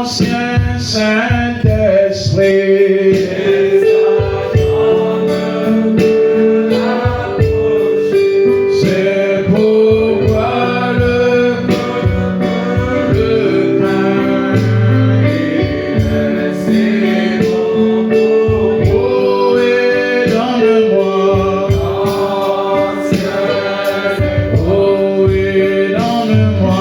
ancien Saint-Esprit. C'est pourquoi le pain est si bon. Oh, et donne-moi. Oh, et donne-moi.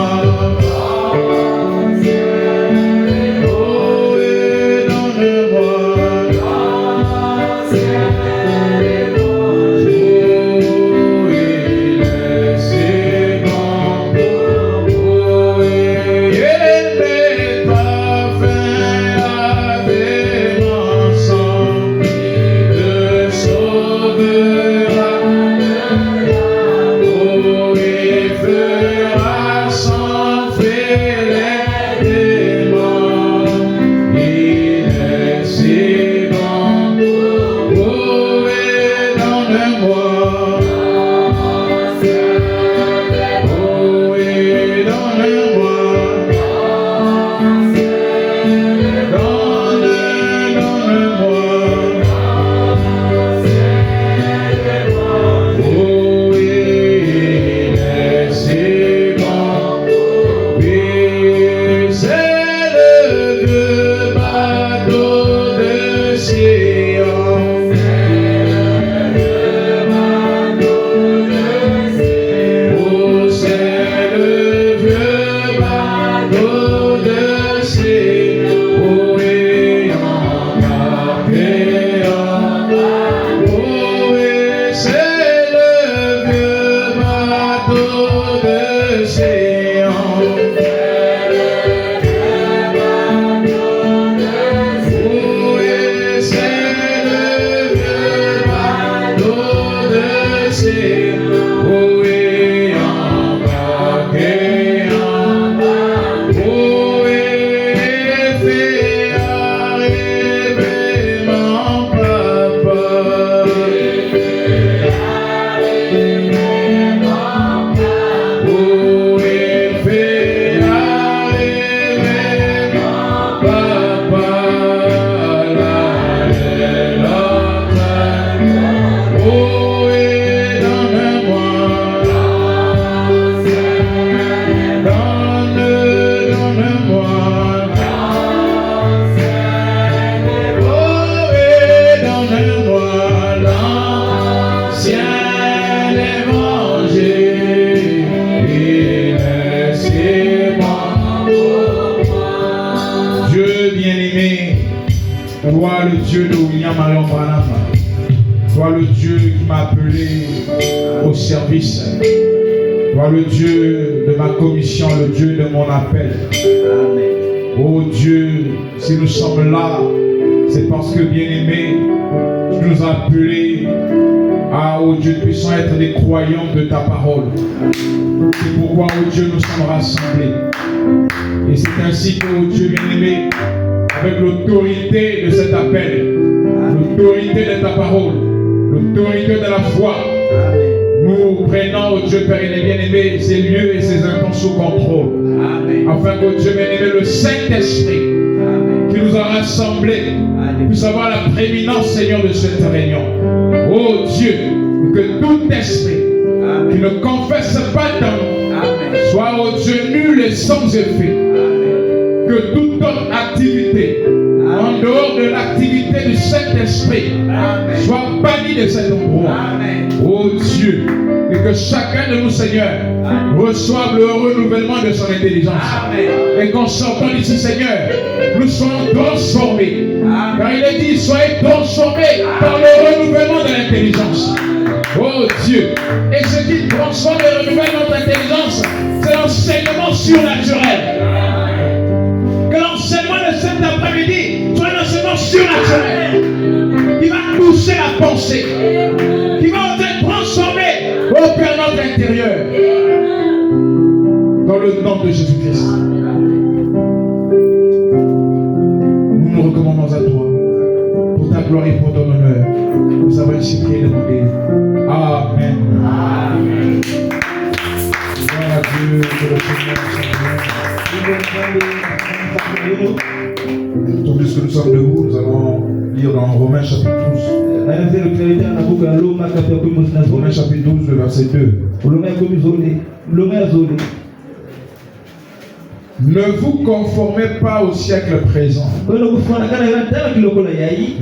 Toi le Dieu de William Marion Branham, toi le Dieu qui m'a appelé au service, toi le Dieu de ma commission, le Dieu de mon appel. Oh Dieu, si nous sommes là, c'est parce que bien-aimé, tu nous as appelés à, oh Dieu, nous puissions être des croyants de ta parole. C'est pourquoi, oh Dieu, nous sommes rassemblés. Et c'est ainsi que, oh Dieu bien-aimé, avec l'autorité de cet appel, l'autorité de ta parole, l'autorité de la foi, nous prenons, oh Dieu Père bien-aimé, ces lieux et ces intentions sous contrôle. Afin que, oh Dieu bien-aimé, le Saint-Esprit qui nous a rassemblés puisse avoir la prééminence, Seigneur, de cette réunion. Oh Dieu, que tout esprit qui ne confesse pas ton nom soit, oh Dieu, nul et sans effet. Que toute autre activité, en dehors de l'activité du Saint-Esprit, soit bannie de cet endroit. Oh Dieu, et que chacun de nous, Seigneur, reçoive le renouvellement de son intelligence. Et qu'en sortant d'ici, Seigneur, nous soyons transformés. Car il est dit, soyez transformés par le renouvellement de l'intelligence. Oh Dieu, et ce qui transforme et renouvelle notre intelligence, c'est l'enseignement surnaturel. Que l'enseignement de cet après-midi soit un enseignement surnaturel qui va toucher la pensée, qui va être transformé au cœur de notre intérieur. Dans le nom de Jésus-Christ. Nous nous recommandons à toi pour ta gloire et pour ton honneur. Nous avons ainsi prié et demandé. Amen. Amen. Gloire à Dieu, que le Seigneur soit Tandis que nous sommes debout, nous allons lire dans Romains chapitre 12. Romains chapitre 12, le verset 2. Ne vous conformez pas au siècle présent,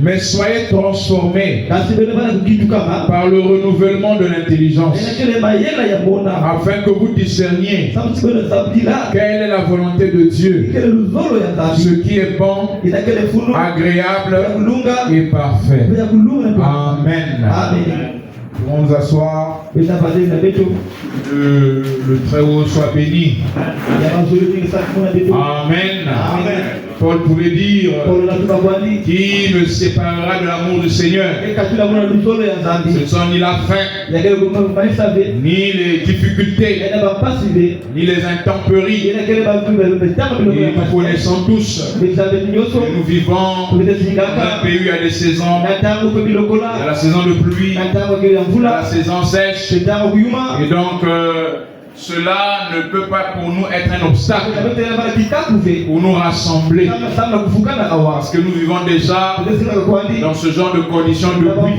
mais soyez transformés par le renouvellement de l'intelligence, afin que vous discerniez quelle est la volonté de Dieu, ce qui est bon, agréable et parfait. Amen. Nous allons nous asseoir. Le Très-Haut soit béni. Amen. Amen. Paul pouvait dire: qui me séparera de l'amour du Seigneur? Ce ne sont ni la faim, ni les difficultés, ni les intempéries. Et nous connaissons tous que nous vivons dans un pays où il y a des saisons. Il y a la saison de pluie, il y a la saison sèche. Et donc, cela ne peut pas pour nous être un obstacle pour nous rassembler, parce que nous vivons déjà dans ce genre de conditions de pluie,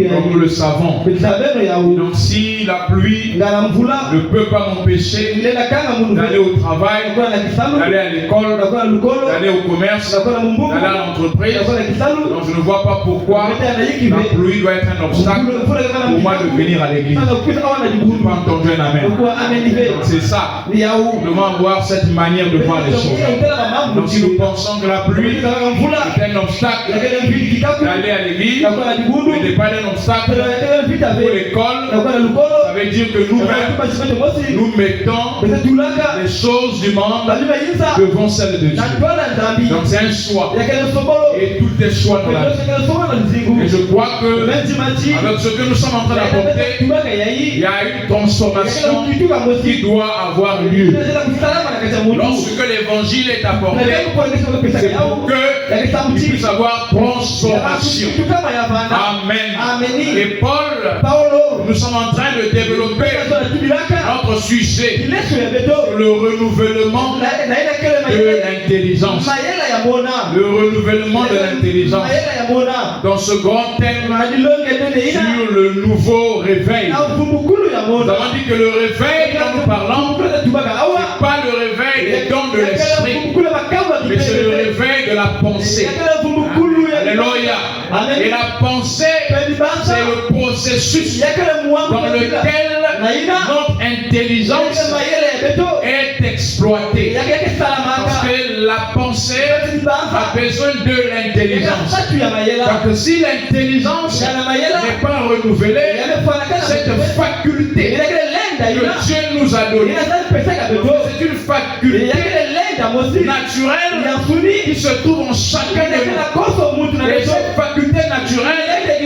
comme nous le savons. Donc si la pluie ne peut pas m'empêcher d'aller au travail, d'aller à l'école, d'aller au commerce, d'aller à l'entreprise, donc je ne vois pas pourquoi la pluie doit être un obstacle pour moi de venir à l'église. Je n'ai pas entendu un amen. C'est ça. Nous devons avoir cette manière de voir les choses. Donc si nous pensons que la pluie est un obstacle d'aller à l'église, ce n'est pas un obstacle pour l'école, ça veut dire que nous-mêmes, nous mettons les choses du monde devant celles de Dieu. Donc c'est un choix. Et tout est choix dans la vie. Et je crois que avec ce que nous sommes en train d'apporter, il y a une transformation qui doit avoir lieu. Lorsque l'évangile est apporté, c'est pour qu'il puisse avoir transformation. Amen. Et Paul, nous sommes en train de développer notre sujet sur le renouvellement de l'intelligence. Le renouvellement de l'intelligence. Dans ce grand thème sur le nouveau réveil. Nous avons dit que le réveil dont nous parlons, ce n'est pas le réveil des dons de l'esprit, mais c'est le réveil de la pensée. Alléluia. Et la pensée, c'est le processus dans lequel notre intelligence est exploitée. Parce que la pensée a besoin de l'intelligence. Parce que si l'intelligence n'est pas renouvelée, cette faculté que Dieu nous a donnée, c'est une faculté naturelle qui se trouve en chacun de nous. Et cette faculté naturelle est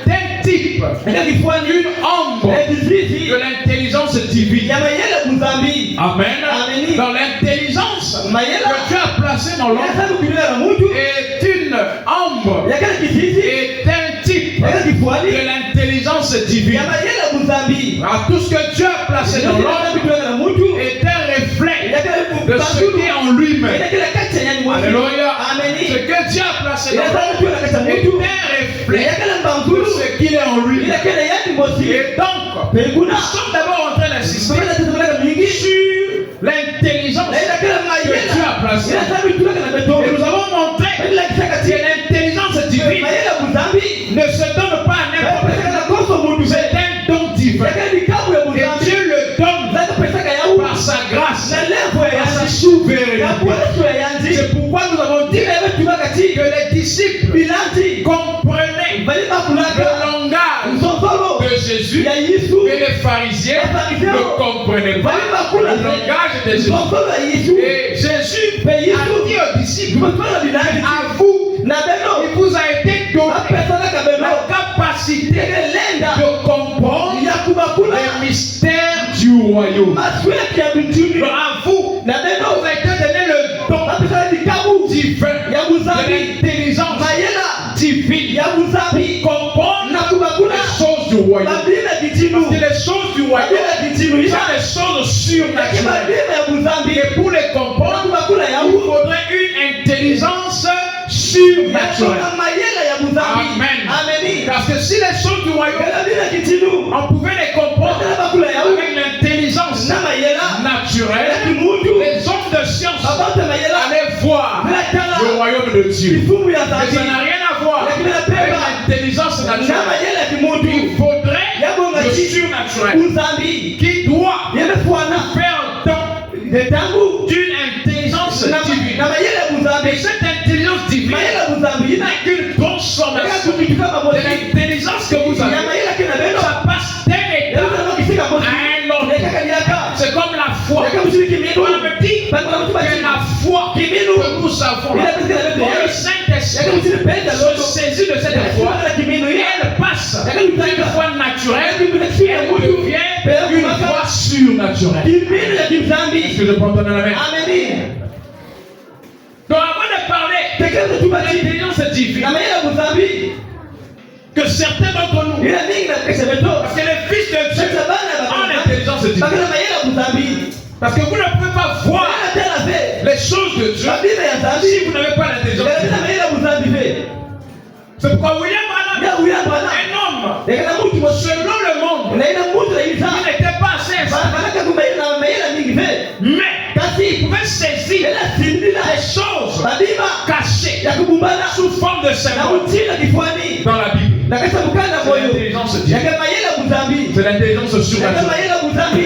d'un type, une ombre de l'intelligence divine. Amen. Dans l'intelligence que Dieu a placée dans l'homme est une ombre, est un type de l'intelligence divine. Tout ce que Dieu a placé dans l'homme est un reflet de ce qui est en lui-même. Alléluia. Ce que Dieu a placé dans l'homme est un reflet de ce qu'il est en lui-même. Et donc, nous sommes d'abord en train d'insister sur l'intelligence que Dieu a placée. Et nous avons montré que l'intelligence divine ne se donne pas à n'importe qui. C'est un don divin. Et Dieu le donne par sa grâce, par sa souveraineté. C'est pourquoi nous avons dit que les disciples comprenaient le langage de Jésus et les pharisiens ne comprenaient pas le langage de Jésus. Et Jésus a dit aux disciples: à vous, il vous a été donné la capacité de comprendre les mystères du royaume. À vous, il vous a été donné le don divin de l'intelligence divine pour comprendre les choses du royaume. Parce que les choses du royaume des choses surnaturelles. Et pour les comprendre, il faudrait une intelligence surnaturelle. Amen. Parce que si les choses du royaume, on pouvait les comprendre avec l'intelligence naturelle, les hommes de science allaient voir le royaume de Dieu. Mais ça n'a rien à voir avec l'intelligence naturelle. Il faudrait le surnaturel qui doit faire don d'une intelligence divine. Et cette intelligence divine n'est qu'une transformation de l'intelligence que vous avez. Ça passe d'un état à un autre. C'est comme la foi. On me dit que la foi que nous avons, le Saint-Esprit se saisit de cette foi et elle passe d'une foi naturelle, elle devient une foi surnaturelle. Est-ce que je prends ton la main? Donc avant de parler de l'intelligence divine, que certains d'entre nous, parce que les fils de Dieu ont l'intelligence divine. Parce que vous ne pouvez pas voir les choses de Dieu si vous n'avez pas l'intelligence divine. C'est pourquoi William Branham, un homme, selon le monde, il n'était pas assez instruit. Mais il pouvait saisir les choses cachées sous forme de symboles dans la Bible. C'est l'intelligence divine. C'est l'intelligence surnaturelle.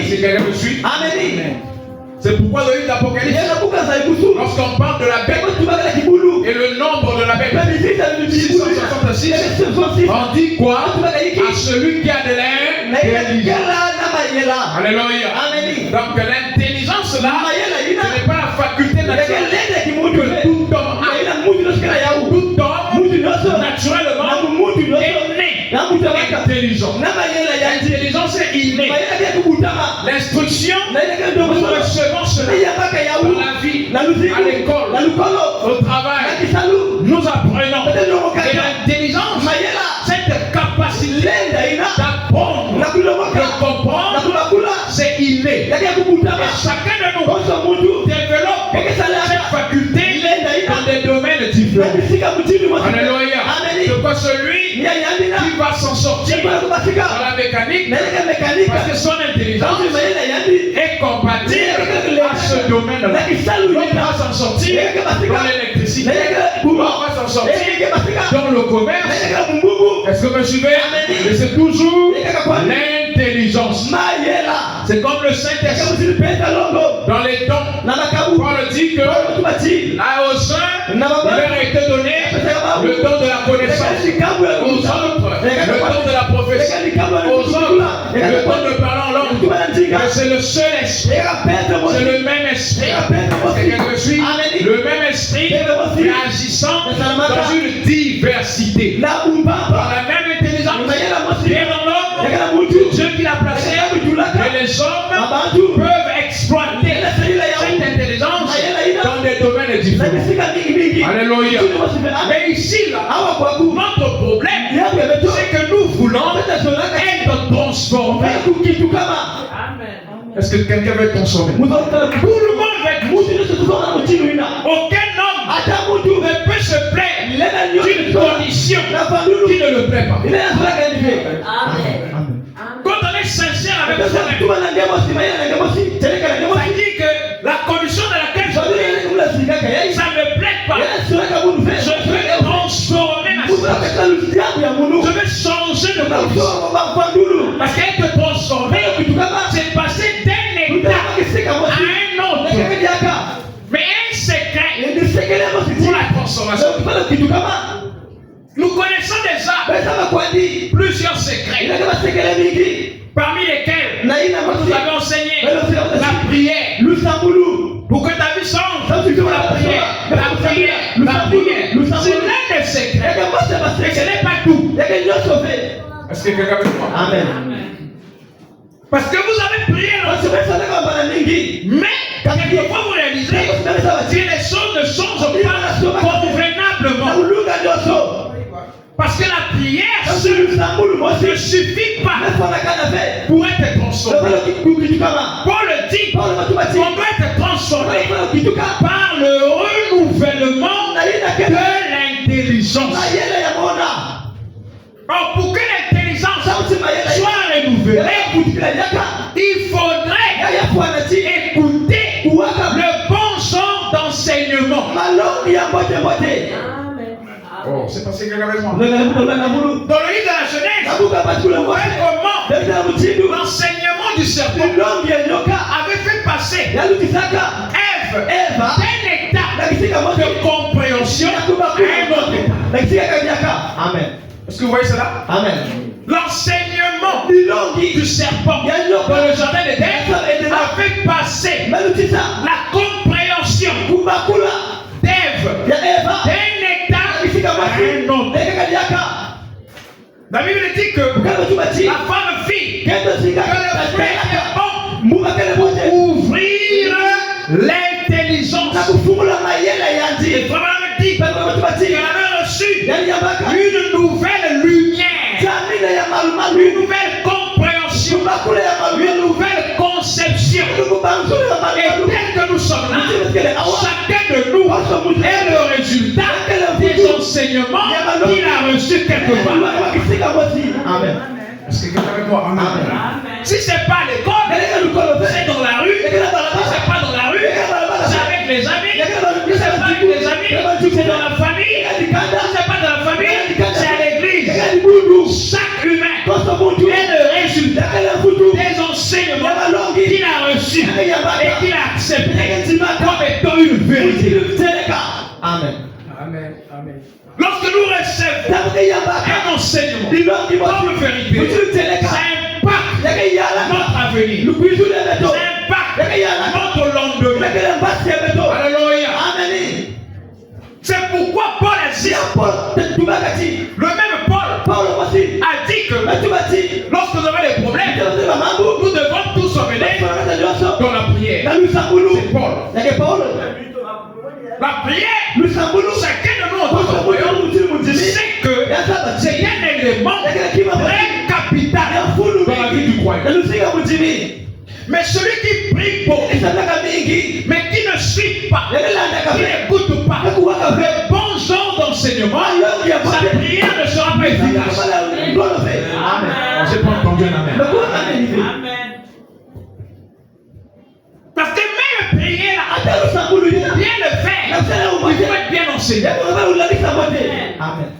Si quelqu'un me suit, c'est pourquoi dans l'Apocalypse, lorsqu'on parle de la bête et le nombre de la bête, 666, on dit quoi? À celui qui a de l'air. Alléluia. Donc l'intelligence là, ce n'est pas la faculté naturelle que tout homme a. Tout homme, naturellement, est né intelligent. L'intelligence est innée. L'instruction, nous recevons cela dans la vie, à l'école, au travail. Nous apprenons. Et l'intelligence, cette capacité d'apprendre, de comprendre, c'est inné. Et chacun de nous développe cette faculté dans des domaines différents. Alléluia. C'est quoi celui qui va s'en sortir dans la mécanique, parce que son intelligence est compatible à ce domaine-là. On va s'en sortir dans l'électricité, on va s'en sortir dans le commerce. Est-ce que vous me suivez? Et c'est toujours l'intelligence. C'est comme le Saint-Esprit. Dans les dons, Paul dit que à aux uns, il leur a été donné le don de la connaissance. Aux autres, le don de la prophétie. Aux autres, le don de parler en langue. Mais c'est le seul esprit. C'est le même esprit. Quelqu'un me suit? Le même esprit agissant dans une diversité. Dans la même intelligence. Et dans l'homme, Dieu qui l'a placé. Et les hommes peuvent exploiter cette intelligence dans des domaines différents. Alléluia. Mais ici, là, notre problème, c'est que nous voulons être transformés. Est-ce que quelqu'un veut être transformé? Tout le monde veut être transformé. Aucun homme ne peut se plaindre d'une condition qui ne le plaît pas. Quand on est sincère avec soi-même, ça dit que la condition dans laquelle je suis, ça ne me plaît pas. Je veux transformer ma situation. Je veux changer de condition. Parce qu'être transformé, c'est passer d'un état à un autre. Mais un secret pour la transformation. Nous connaissons déjà plusieurs secrets, parmi lesquels nous avons enseigné la prière. Pour que ta vie change, la prière. C'est l'un des secrets. Mais ce n'est pas tout. Est-ce que quelqu'un veut croire? Amen. Parce que vous avez prié, mais quelquefois vous réalisez que les choses ne changent pas convenablement. Parce que la prière seule ne suffit pas pour être transformé. Paul dit qu'on doit être transformé par le renouvellement de l'intelligence. Alors pour que l'intelligence soit renouvelée, il faudrait écouter le bon genre d'enseignement. Oh, c'est passé quelque chose. Dans le livre de la Genèse, on voit comment l'enseignement du serpent avait fait passer Ève d'un état de compréhension à un autre état. Amen. Est-ce que vous voyez cela? Amen. L'enseignement du serpent dans le jardin d'Éden a fait passer la compréhension d'Ève d'un état à un autre. La Bible dit que la femme fit que le fruit était bon pour ouvrir l'intelligence. Et vraiment dit qu'elle avait reçu une nouvelle lumière, une nouvelle compréhension, une nouvelle conception. Et tel que nous sommes là, chacun de nous est le résultat des enseignements qu'il a reçus quelque part. Amen. Est-ce que quelqu'un avec moi? Amen. Si ce n'est pas à l'école, c'est dans la rue. Si ce n'est pas dans la rue, c'est avec les amis. Si ce n'est pas avec les amis, c'est dans la famille. Si ce n'est pas dans la famille, c'est à l'église. Chaque humain est le résultat des enseignements qu'il a reçus et qu'il a acceptés comme étant une vérité. Amen. Amen. Amen. Lorsque nous recevons un enseignement comme vérité, ça impacte notre avenir. Ça impacte notre lendemain. Alléluia. C'est pourquoi Paul a dit, le même Paul a dit que lorsque nous avons des problèmes, nous devons tous se mêler dans la prière. C'est Paul. La prière, chacun de nous en tant que royaume, c'est que c'est un élément très capital dans la vie du croyant. Mais celui qui prie pour, mais qui ne suit pas, qui n'écoute pas le bon genre d'enseignement, sa prière ne sera pas efficace. Amen. J'ai pas entendu un amen. Amen. Parce que même prier là, bien le faire, il faut être bien enseigné. Amen.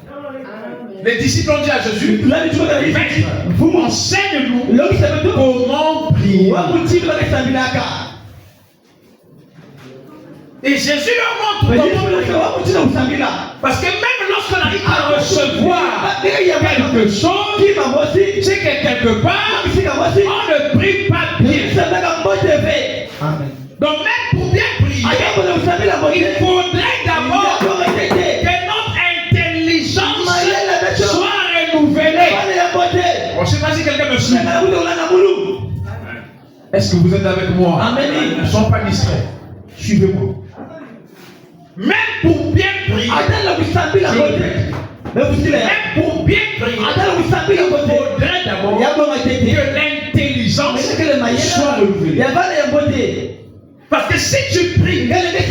Les disciples ont dit à Jésus, vous m'enseignez-nous comment prier. Et Jésus leur montre comment. Parce que même lorsqu'on arrive à recevoir quelque chose, c'est que quelque part, on ne prie pas bien. Amen. Donc même pour bien prier, il faudrait d'abord que notre intelligence soit renouvelée. Je ne sais pas si quelqu'un me suit. Est-ce que vous êtes avec moi? Amen. Ne soyez pas distraits. Suivez-moi. Même pour bien prier, même pour bien prier, il faudrait d'abord que l'intelligence soit renouvelée. Parce que si tu pries avec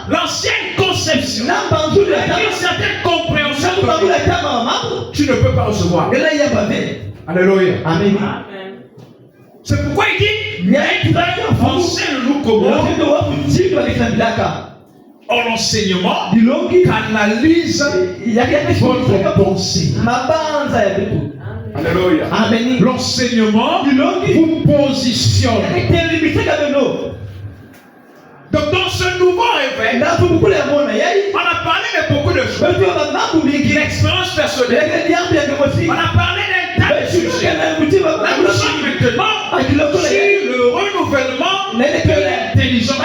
l'ancienne conception, avec une certaine compréhension, tu ne peux pas recevoir. Alléluia. Amen. C'est pourquoi il dit, enseigne-nous comment. Or l'enseignement canalise votre pensée. Alléluia. L'enseignement vous positionne. Donc dans ce nouveau réveil, on a parlé de beaucoup de choses. L'expérience personnelle. On a parlé d'un tas de sujets. Là nous sommes maintenant sur le renouvellement de l'intelligence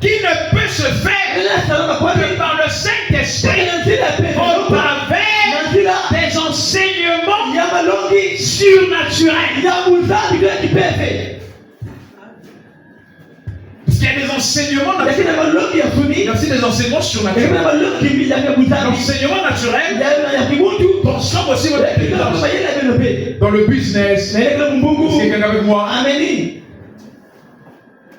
qui ne peut se faire que par le Saint-Esprit au travers des enseignements surnaturels. Parce qu'il y a il y a des enseignements lakini naturels. malongi ya Il y kuni a aussi des enseignements lakini surnaturels. malongi ya kuzambi L'enseignement naturel ya kimuntu transforme aussi votre intelligence. Dans le business, est-ce que quelqu'un est avec moi? ameni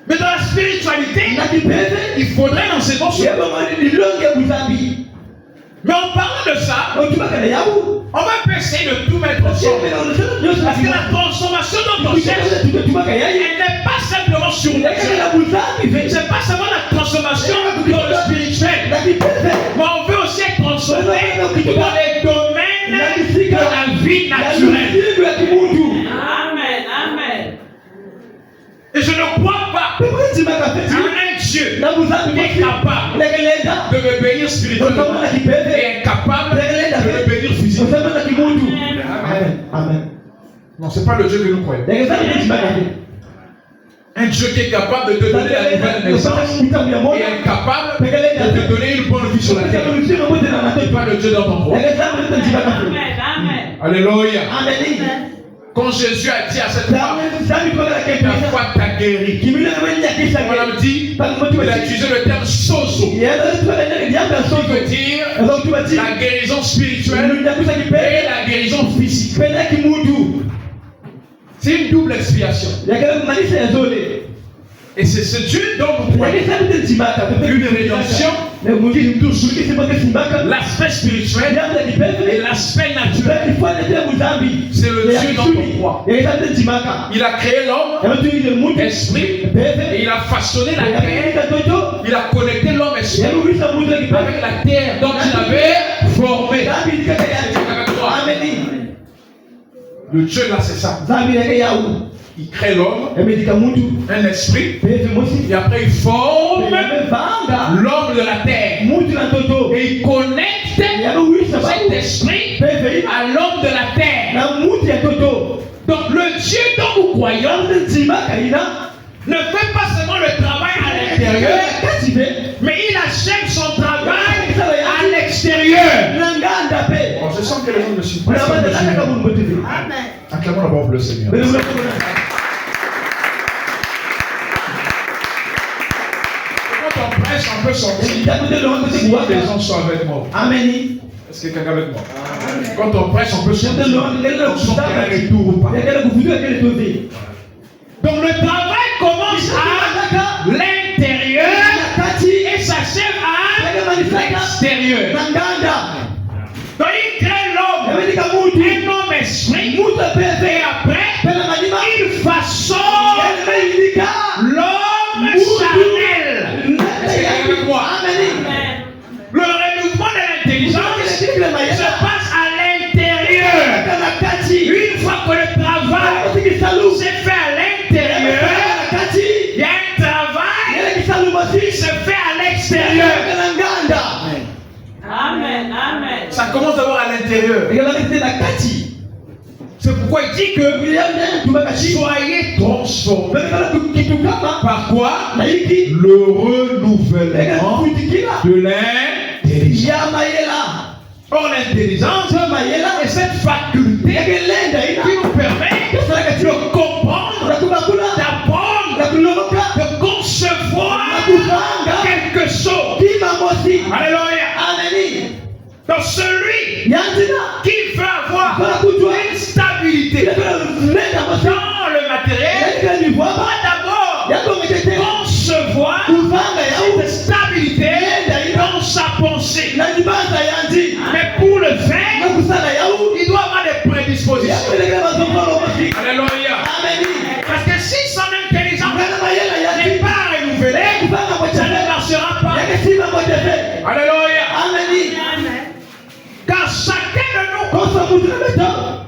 Mais dans la spiritualité, na kipete il faudrait un enseignement sur. yebo mali lilongi ya kuzambi Mais en parlant de ça, otubaka na yabu on va pas essayer de tout mettre ensemble. Parce que la transformation dont on cherche, elle n'est pas simplement surnaturelle. C'est pas seulement la transformation dans le spirituel. Mais on veut aussi être transformé dans les domaines de la vie naturelle. Amen. Amen. Et je ne crois pas à un Dieu qui est capable de me bénir spirituellement et incapable de me bénir physiquement. Amen. Non, ce n'est pas le Dieu que nous croyons. Un Dieu qui est capable de te donner la nouvelle naissance et incapable de te donner une bonne vie sur la terre. Ce n'est pas le Dieu dans ton roi. Amen. Alléluia. Amen. Quand Jésus a dit à cette femme, ta foi t'a guéri. On a dit, il a utilisé le terme sozo, qui veut dire la guérison spirituelle et la guérison physique. C'est une double expiation. Et c'est ce Dieu dont nous croyons. Une rédemption qui touche l'aspect spirituel et l'aspect naturel. C'est le Dieu dont on croit. Il a créé l'homme, esprit, et il a façonné la terre. Il a connecté l'homme esprit avec la terre dont il avait formé. Le Dieu là, c'est ça. Il crée l'homme, un esprit, et après il forme l'homme de la terre. Et il connecte cet esprit à l'homme de la terre. Donc le Dieu dont nous croyons ne fait pas seulement le travail à l'intérieur, mais il achève son travail à l'extérieur. Bon, je sens que les gens me suivent. Acclamons d'abord le Seigneur. Quand on prêche, on peut sortir. Si les gens sont avec moi. Est-ce que quelqu'un est avec moi? Quand on prêche, on peut sortir. On sort un retour ou pas. Donc le travail commence à l'intérieur et s'achève à l'extérieur. Donc il crée l'homme, un homme esprit, et après il façonne l'homme charnel. Est-ce que vous êtes avec moi? Le renouveau de l'intelligence se passe à l'intérieur. Une fois que le travail s'est fait à l'intérieur, il y a un travail qui se fait à l'extérieur. Amen. Ça commence d'abord à l'intérieur. C'est pourquoi il dit que soyez transformés. Par quoi? Le renouvellement de l'intelligence. Or l'intelligence est cette faculté qui nous permet de comprendre, d'apprendre, de concevoir quelque chose. Alléluia. Donc celui qui veut avoir une stabilité dans le matériel doit d'abord concevoir cette stabilité dans sa pensée. Mais pour le faire, il doit avoir des prédispositions. Alléluia. Parce que si son intelligence n'est pas renouvelée, ça ne marchera pas. Alléluia. Car chacun de nous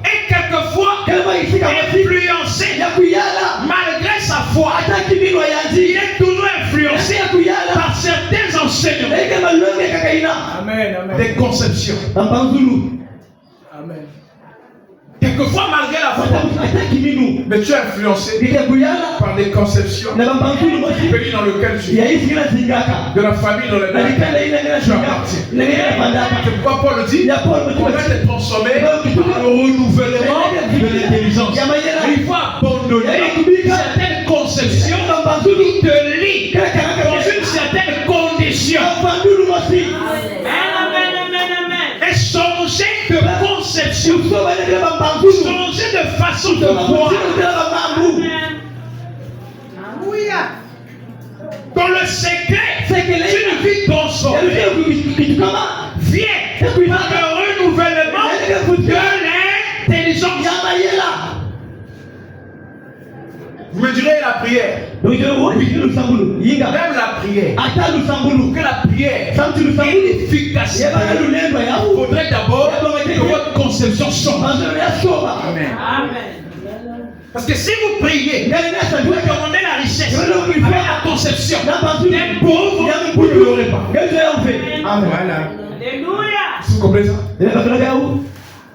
est quelquefois influencé malgré sa foi. Il est toujours influencé par certains enseignements. Des conceptions. Amen. Quelquefois malgré la foi, mais tu es influencé par des conceptions du pays dans lequel tu es, de la famille dans laquelle tu appartiens. C'est pourquoi Paul dit qu'on va être transformé par le renouvellement de l'intelligence. Il faut abandonner certaines conceptions il te lie dans une certaine condition. Et changer de conception, changer de façon de voir. Dans le secret, d'une vie transformée vient par le renouvellement de l'intelligence. Vous me direz la prière. Même la prière. Que la prière est efficace. Il faudrait d'abord que votre conception change. Amen. Parce que si vous priez, vous demandez la richesse avec la conception d'un pauvre, vous ne l'aurez pas. Amen. Alléluia. Vous comprenez ça?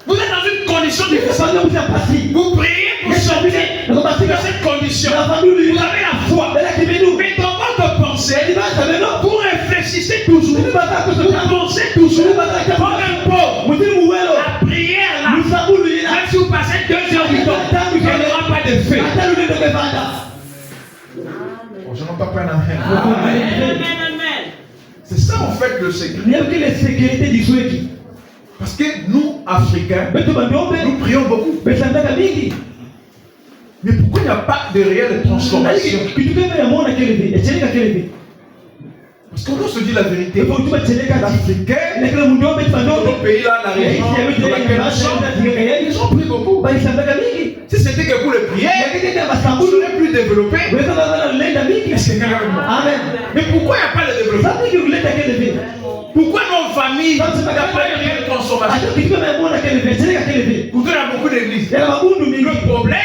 Vous êtes dans une condition difficile. Vous priez pour sortir de cette condition. Vous avez la foi. Mais dans votre pensée, vous réfléchissez toujours. Vous pensez toujours. Comme un pauvre. La prière là, même si vous passez 2 heures du temps, il n'y aura pas de feu. Je n'entends pas un amen. Amen. C'est ça en fait le secret. Parce que nous, Africains, nous prions beaucoup. Mais pourquoi il n'y a pas de réelle transformation? Parce qu'on doit se dire la vérité. L'Africain, dans nos pays là, la région dans laquelle nous sommes, ils ont pris beaucoup. Si c'était que pour les prières, vous n'aurez plus développé. Amen. Mais pourquoi il n'y a pas de développement? Pourquoi nos familles, il n'y a pas de réelle transformation? Pourquoi il y a beaucoup d'églises? Le problème,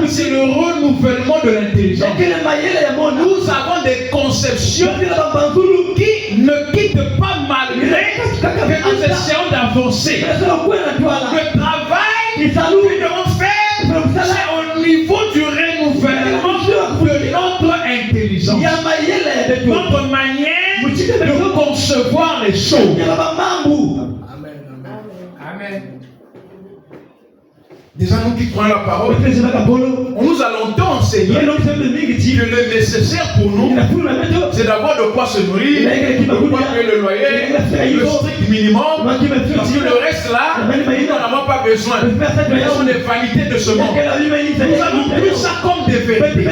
c'est le renouvellement de l'intelligence. Nous avons des conceptions qui ne quittent pas malgré que nous essayons d'avancer. Le travail que nous devons faire, c'est au niveau du renouvellement de notre intelligence. Notre manière de concevoir les choses. Amen. Déjà nous qui croyons la parole, on nous a longtemps enseigné que le nécessaire pour nous, c'est d'avoir de quoi se nourrir, de quoi payer le loyer, le strict minimum, parce que le reste là, nous n'en avons pas besoin. Ce sont des vanités de ce monde. Nous avons pris ça comme des vérités. Et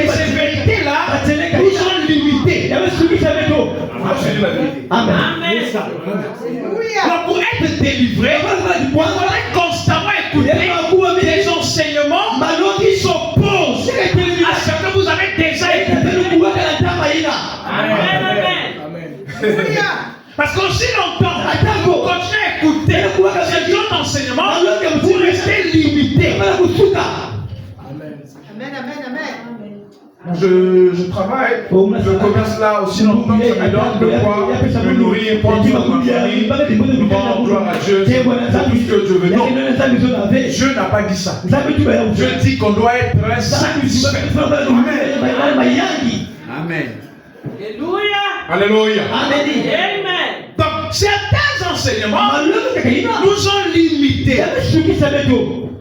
ces vérités là nous sont limitées. Amen. Alors pour être délivré, il faudrait constamment écouter des enseignements qui s'opposent à ce que vous avez déjà écouté. Amen. Parce qu'aussi longtemps, vous continuez à écouter ce genre d'enseignement, vous restez limité. Je travaille, je commerce là aussi longtemps que ça me donne de quoi me nourrir, prendre soin de ma famille, rendre gloire à Dieu, c'est tout ce que je veux. Non, Dieu n'a pas dit ça. Dieu dit qu'on doit être satisfait. Amen. Alléluia. Alléluia. Amen. Donc, certains enseignements nous ont limités.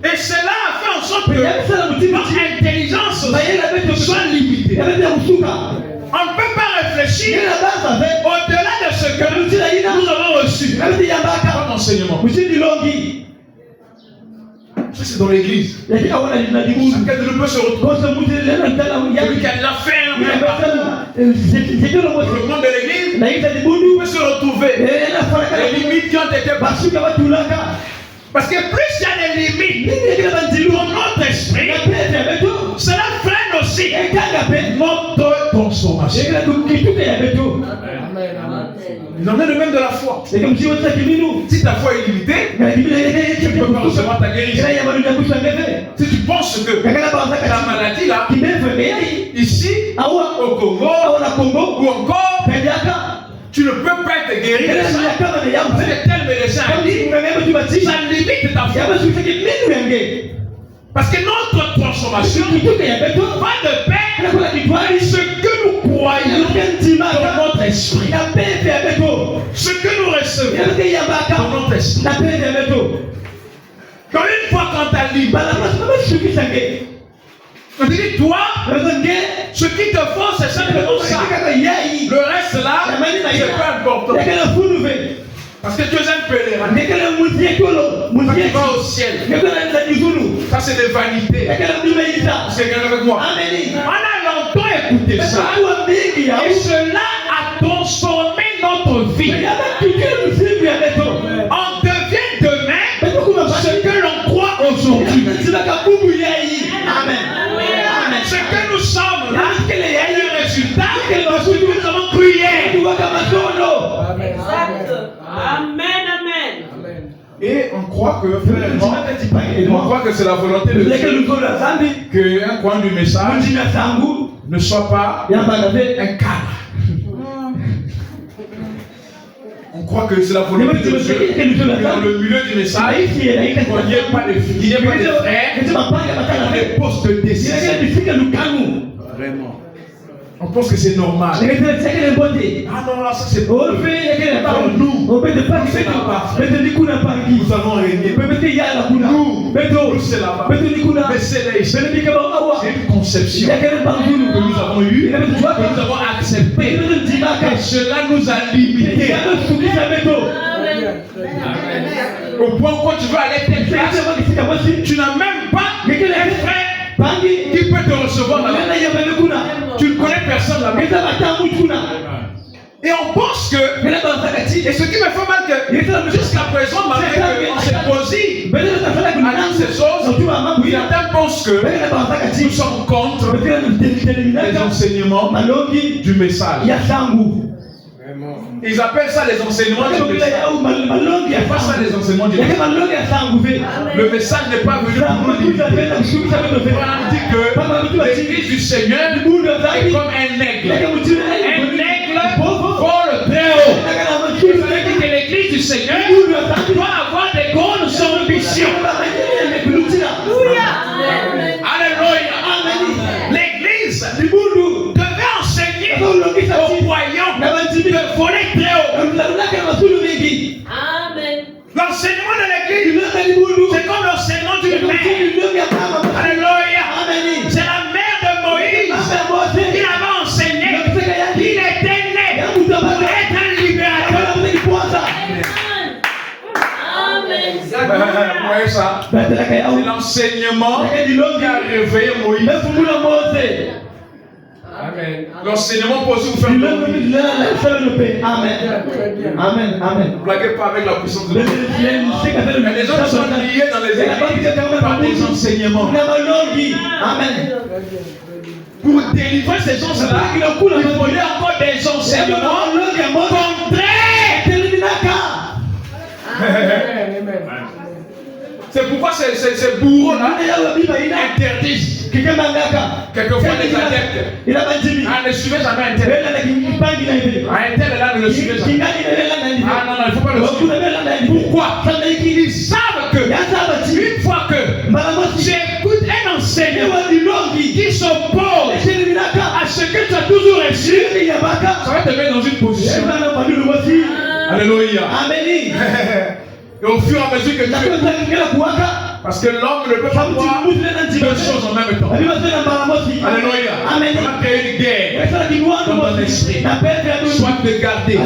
Et cela a fait en sorte que notre intelligence soit limitée. On ne peut pas réfléchir au-delà de ce que nous avons reçu comme enseignement. Ça, c'est dans l'église. Chacun de nous peut se retrouver. Celui qui a de la faim, le monde de l'église peut se retrouver. Les limites qui ont été passées. Parce que plus il y a des limites dans notre esprit, cela freine aussi notre transformation. Il en est de même de la foi. Si ta foi est limitée, tu ne peux pas recevoir ta guérison. Si tu penses que ta maladie là, ici, au Congo, ou encore, tu ne peux pas être guéri de ça. C'est tel médecin a dit, ça limite ta foi. Parce que notre transformation va de pair avec ce que nous croyons dans notre esprit. Ce que nous recevons dans notre esprit. Donc une fois quand tu as libre, On te dit, toi, ce qui te faut, c'est simplement ça. Le reste là, c'est pas important. Parce que tu es un pèlerin. Quand tu vas au ciel, ça c'est des vanités. C'est quelqu'un avec moi. On a longtemps écouté ça. Et cela a transformé notre vie. On devient demain ce que l'on croit aujourd'hui. Ce que nous sommes là, est le résultat de ce que nous avons cru hier. Exact. Amen, amen. Et on croit que c'est la volonté de Dieu qu'un coin du message ne soit pas un cadre. On croit que c'est la volonté de Dieu que dans le milieu du message, il n'y ait pas de frères, des postes de décision. Vraiment. On pense que c'est normal. Ah non, là, ça c'est pour nous. Nous allons régner. Nous, c'est là-bas. Mais c'est une conception que nous avons eue, que nous avons acceptée. Et cela nous a limités. Au point où quand tu veux aller à telle place, tu n'as même pas un frère qui peut te recevoir là-bas. Tu ne connais personne là-bas. Et on pense que, et ce qui me fait mal que jusqu'à présent, malgré qu'on s'est posé à toutes ces choses, certains pensent que nous sommes contre les enseignements du message. Ils appellent ça les enseignements du message. Il n'y a pas ça les enseignements du message. Le message n'est pas venu pour nous limiter. On dit que l'église du Seigneur est comme un aigle. Un aigle vole très haut. Ça veut dire que l'église du Seigneur doit avoir des grandes ambitions. Alléluia. L'église devait enseigner aux croyants de voler très haut. Amen. L'enseignement de l'église, c'est comme l'enseignement d'une mère. Alléluia. C'est la mère de Moïse qui avait enseigné qu'il était né pour être un libérateur. Amen. Ça, c'est l'enseignement qui a réveillé Moïse. Amen. L'enseignement peut aussi vous faire dormir. Amen. Ne blaguez pas avec la puissance de Dieu. Il y a des gens qui sont liés dans les églises par des enseignements. Amen. Pour délivrer ces gens-là, il faut y encore des enseignements contraires. C'est pourquoi ces bourreaux-là interdisent quelquefois les adeptes. Ah, ne suivez jamais un tel. Un tel là, ne le suivez jamais. Ah non, il ne faut pas le suivre. Pourquoi? Ils savent que une fois que tu écoutes un enseignant qui s'oppose à ce que tu as toujours reçu, ça va te mettre dans une position. Alléluia. Et au fur et à mesure que tu écoutes, parce que l'homme ne peut pas voir deux choses en même temps. Alléluia. On va créer une guerre dans ton esprit. Soit de garder ce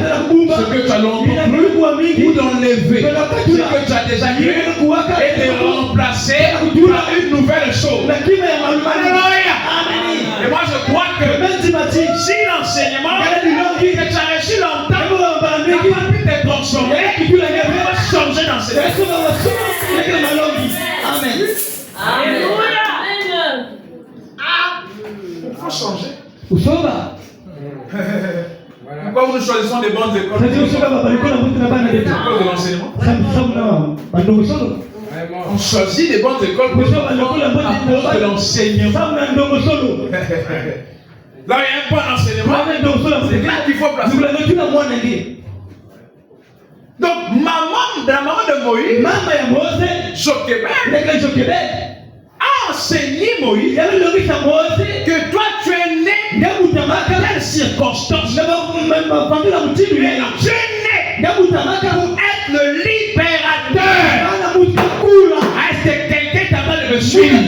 que tu as longtemps ou d'enlever ce que tu as déjà créé et de remplacer par une nouvelle chose. Alléluia. Et moi je crois que si l'enseignement que tu as reçu longtemps n'a pas pu te transformer, tu vas changer d'enseignement. Amen. Alléluia. Il faut changer. Usoma. Pourquoi nous choisissons des bonnes écoles? À cause de l'enseignement. On choisit des bonnes écoles pour à cause de l'enseignement. Là, il y a un bon enseignement. C'est là qu'il faut placer. Donc, la maman de Moïse, Jochebed, a enseigné Moïse que toi tu es né dans quelle circonstance. Tu es né pour être le libérateur. Est-ce que quelqu'un t'a de me suivre?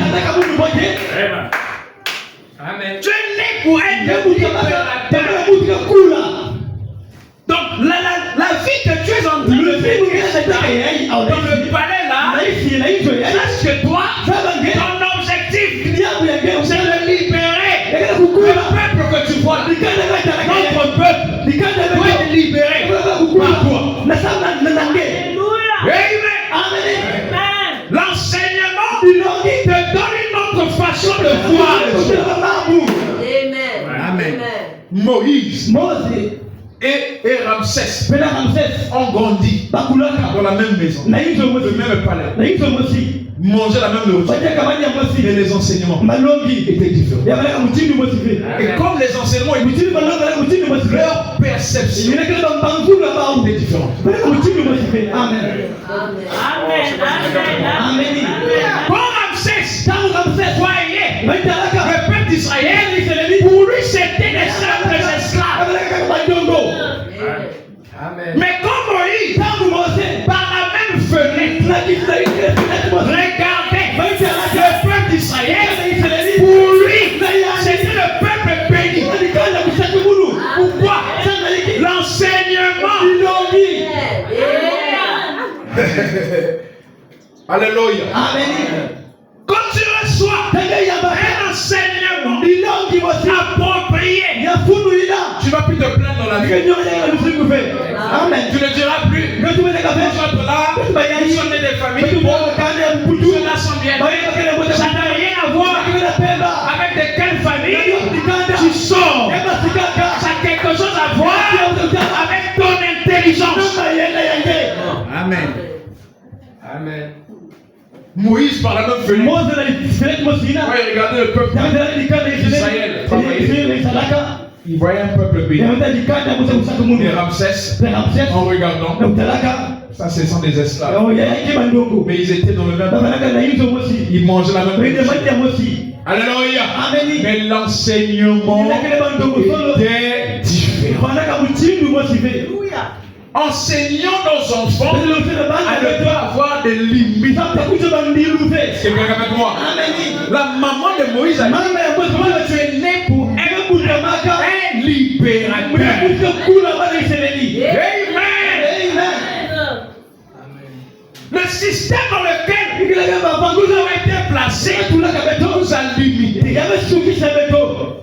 Amen. Tu es né pour être libérateur. Donc, la vie que tu es en train de vivre dans le palais là, sache que toi, ton objectif, c'est de libérer le peuple que tu vois. Notre peuple doit être libéré par toi. Amen. L'enseignement te donne une autre façon de voir les choses. Amen. Moïse et Ramsès ont grandi dans la même maison, le même palais, mangeaient la même nourriture, mais les enseignements étaient différents. Et comme les enseignements étaient différents, leur perception était différente. Quand Ramsès voyait le peuple d'Israël, pour lui c'était des simples esclaves. Mais quand Moïse, par la même fenêtre, regardait le peuple d'Israël, pour lui, c'était le peuple béni. Pourquoi? L'enseignement. Alléluia. Quand tu reçois un enseignement approprié, tu ne vas plus te plaindre dans la vie. Tu ne diras plus, nous sommes là, nous sommes des familles pauvres, tous ceux-là sont bien. Ça n'a rien à voir avec de quelle famille tu sors. Ça a quelque chose à voir avec ton intelligence. Amen. Amen. Moïse par la même fenêtre, quand il regardait le peuple d'Israël travailler, il voyait un peuple béni. Et Ramsès, en regardant, ça ce sont des esclaves. Mais ils étaient dans le même peuple. Ils mangeaient la même chose. Alléluia. Mais l'enseignement était différent. Enseignons nos enfants à ne pas avoir de limites. C'est quelqu'un avec moi. La maman de Moïse a dit, tu es né pour un libérateur. Amen. Le système dans lequel nous avons été placés nous a limités.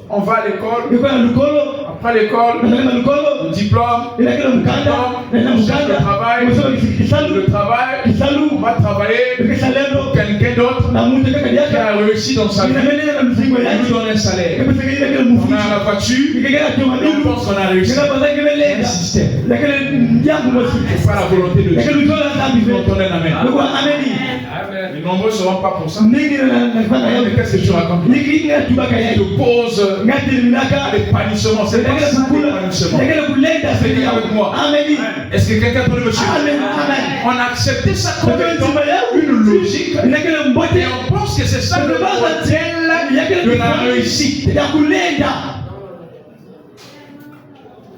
On va à l'école. Après l'école, le diplôme, le travail, on va travailler pour quelqu'un d'autre qui a réussi dans sa vie. On nous donne un salaire. On a la voiture, on pense qu'on a réussi. Un système. C'est pas la volonté de Dieu. On donne un amen. Les nombreux ne seront pas pour ça. Mais qu'est-ce que tu racontes? Tu te poses des panissements. C'est pas ça, des panissements. C'est avec moi. Est-ce que quelqu'un peut me suivre? On a accepté ça comme étant une logique. Et on pense que c'est ça le modèle de la réussite.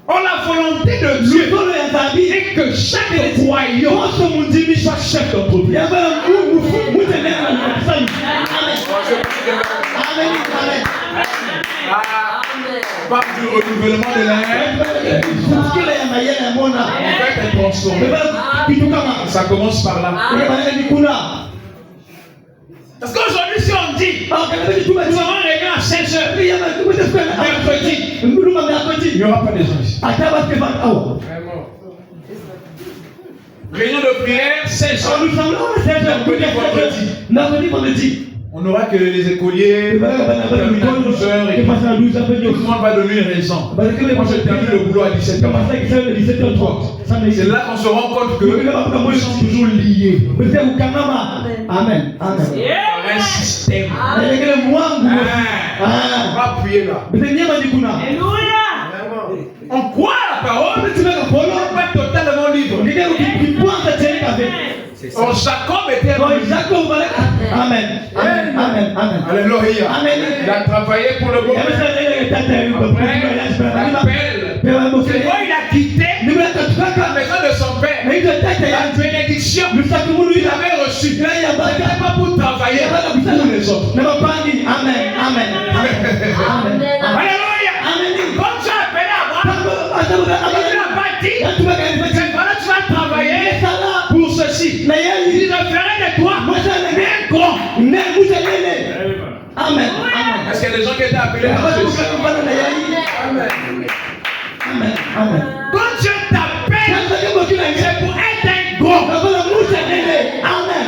On la volonté de Dieu est que chaque croyant soit chef d'entreprise. Pas du renouvellement de l'air. On va être transformé. Ça commence par là. Parce qu'aujourd'hui, si on dit, nous avons réunion à 16h, mercredi, il n'y aura pas de gens ici. Réunion de prière, 16h. Mercredi, vendredi. On n'aura que les écoliers, tout le monde va donner raison. Moi je termine le boulot à 17h. C'est là qu'on se rend compte que nous sommes toujours liés. Amen. Un système. On va prier là. On croit la parole, on est totalement libre. Oh, Jacob était Amen. Alléluia. Il a travaillé pour le bon. C'est quoi il a quitté la maison de son père. La bénédiction qu'il avait reçue reçu. Ce n'était pas pour travailler pour les autres. Amen. Amen. Alléluia. Comme tu as appelé Abraham, il n'a pas dit, c'est voilà, tu vas travailler pour ceci. Il dit, je ferai de toi un grand. Amen. Est-ce qu'il y a des gens qui étaient appelés par ceci? Amen. Quand Dieu t'appelle, c'est pour être un grand. Amen.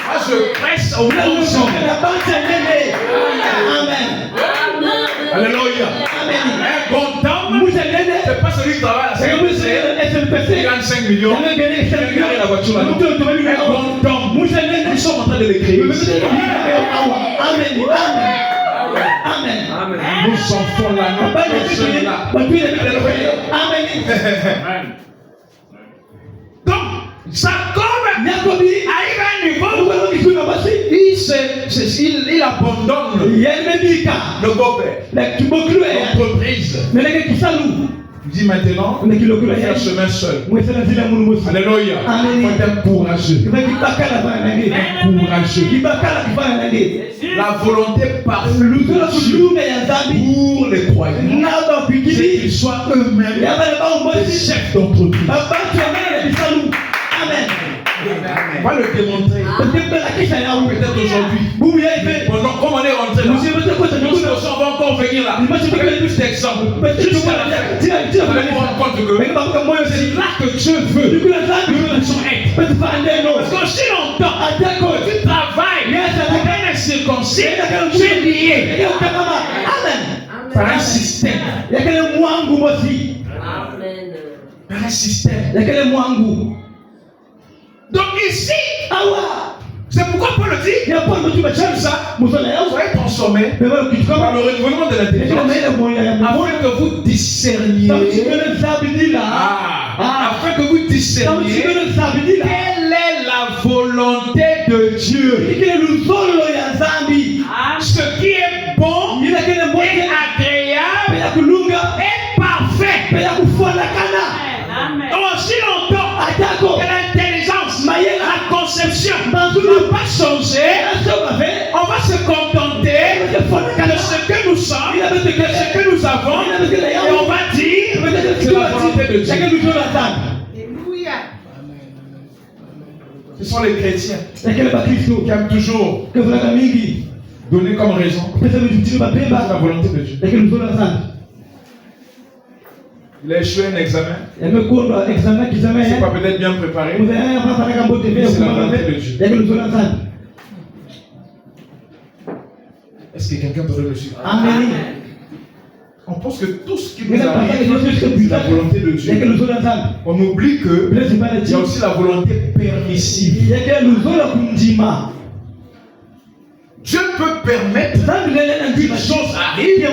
Moi, je presse au nom de Jésus. Alléluia. Un bon homme, c'est pas celui qui travaille à 55 millions. Il a la voiture là. Un bon homme. Nous sommes en train de l'écrire. Amen. Nous sommes là, nous sommes là. Donc, Jacob arrive à un niveau où il abandonne le beau-père, l'entreprise. Il dit maintenant, il va faire chemin seul. Alléluia. Il faut être courageux. La volonté parfaite de Dieu pour les croyants, c'est qu'ils soient eux-mêmes des chefs d'entreprise. Amen. On va le démontrer. Peut-être aujourd'hui. Comme on est rentré là, nous on va encore venir là. Avec plus d'exemples. Jusqu'à la fin. Vous allez vous rendre compte que c'est là que Dieu veut que nous soyons être. Parce qu'aussi longtemps que tu travailles pour un circoncis, tu es lié par un système. Par un système. Donc ici, c'est pourquoi Paul dit, j'aime ça, soyez transformés par le renouvellement de l'intelligence, afin que vous discerniez, afin que vous discerniez quelle est la volonté de Dieu, ce qui est bon et agréable et parfait. Donc aussi longtemps que l'intelligence, la conception n'a pas changé, on va se contenter de ce que nous sommes, de ce que nous avons, et on va dire c'est la volonté de Dieu. Ce sont les chrétiens qui aiment toujours donner comme raison c'est la volonté de Dieu. Il a échoué un examen. C'est pas peut-être bien préparé. C'est la volonté de Dieu. Est-ce que quelqu'un peut le suivre? Amen. On pense que tout ce qui nous arrive, c'est la volonté de Dieu. On oublie que il y a aussi la volonté permissive. Dieu peut permettre qu'une chose arrive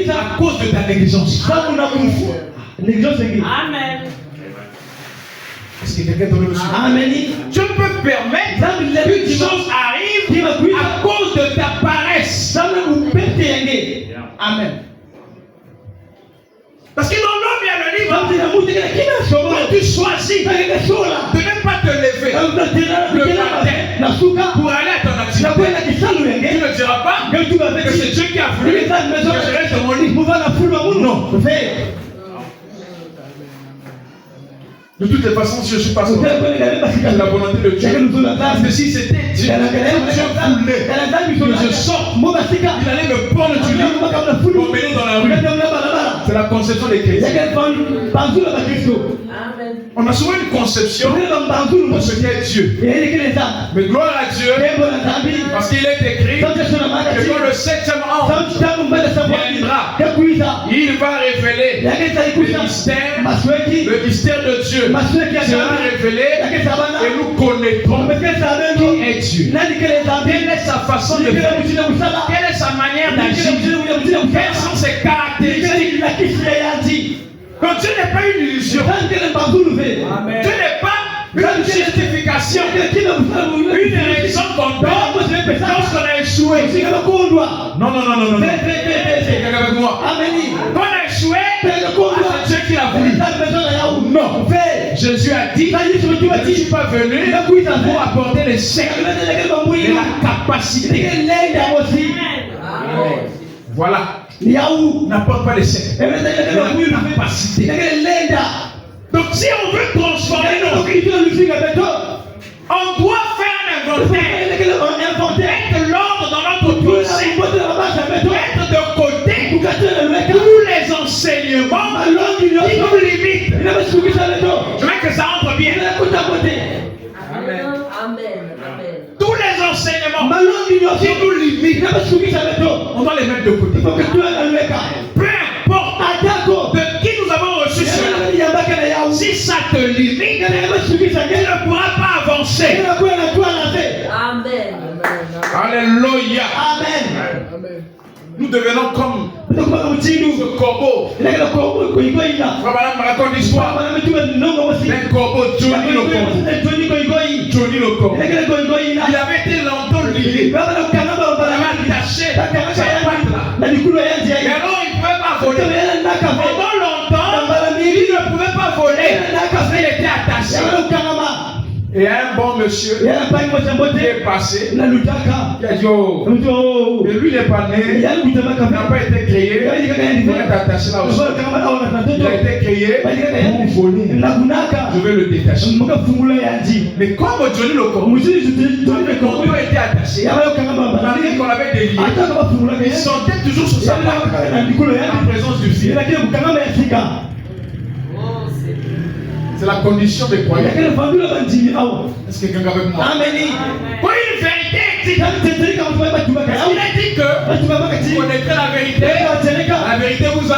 à cause de ta négligence. Amen. Est-ce que quelqu'un peut le suivre? Amen. Dieu peut permettre qu'une chose arrive à cause de ta paresse. Amen. Parce que dans l'homme, il y a le livre. Quand tu choisis de ne pas te lever le matin pour aller à ton activité, tu ne diras pas que c'est Dieu qui a voulu que je reste dans mon lit. Non. De toutes les façons, si je suis pas sorti, c'est la volonté de Dieu. Parce que si c'était Dieu, Dieu voulait que je sorte, il allait me prendre du lit pour m'emmener dans la rue. C'est la conception des chrétiens. On a souvent une conception de ce qu'est Dieu. Mais gloire à Dieu, parce qu'il est écrit que quand le 7e ange viendra, il va révéler le mystère de Dieu sera révélé et nous connaîtrons qui est Dieu. Quelle est sa façon de faire? Quelle est sa manière d'agir? Quelles sont ses caractéristiques? Donc Dieu n'est pas une illusion. Dieu n'est pas une justification, une raison qu'on donne lorsqu'on a échoué. Non. Quelqu'un avec moi. Quand on a échoué, c'est Dieu qui l'a voulu. Non. Jésus a dit, je ne suis pas venu pour apporter les sectes, mais la capacité. Voilà. N'apporte pas les sectes, mais la capacité. Donc si on veut transformer nos vies, on doit faire un inventaire, mettre l'ordre dans notre pensée, mettre de côté tous les enseignements qui nous limitent. Je veux que ça entre bien. Amen. Tous les enseignements qui nous limitent, on doit les mettre de côté. Peu importe de qui nous avons reçu cela, si ça te limite, tu ne pourras pas avancer. Amen. Alléluia. Amen. Nous devenons comme ce corbeau. Madame raconte l'histoire d'un corbeau, Johnny le corbeau. Il avait été longtemps lié. Il avait attaché sa patte là. Et alors il ne pouvait pas voler. Pendant longtemps, il ne pouvait pas voler parce qu'il était attaché. Et un bon monsieur qui est passé, il a dit oh, mais lui il n'est pas né, il n'a pas été créé pour être attaché là aussi. Il a été créé pour voler. Je vais le détacher. Mais comme Johnny le corbeau était attaché, malgré qu'on avait délié, il sentait toujours sur sa patte la présence du Fils. C'est la condition des croyants. Est-ce que quelqu'un avec moi? Pour une vérité existe. Il a dit que vous connaîtrez la vérité. La vérité vous a.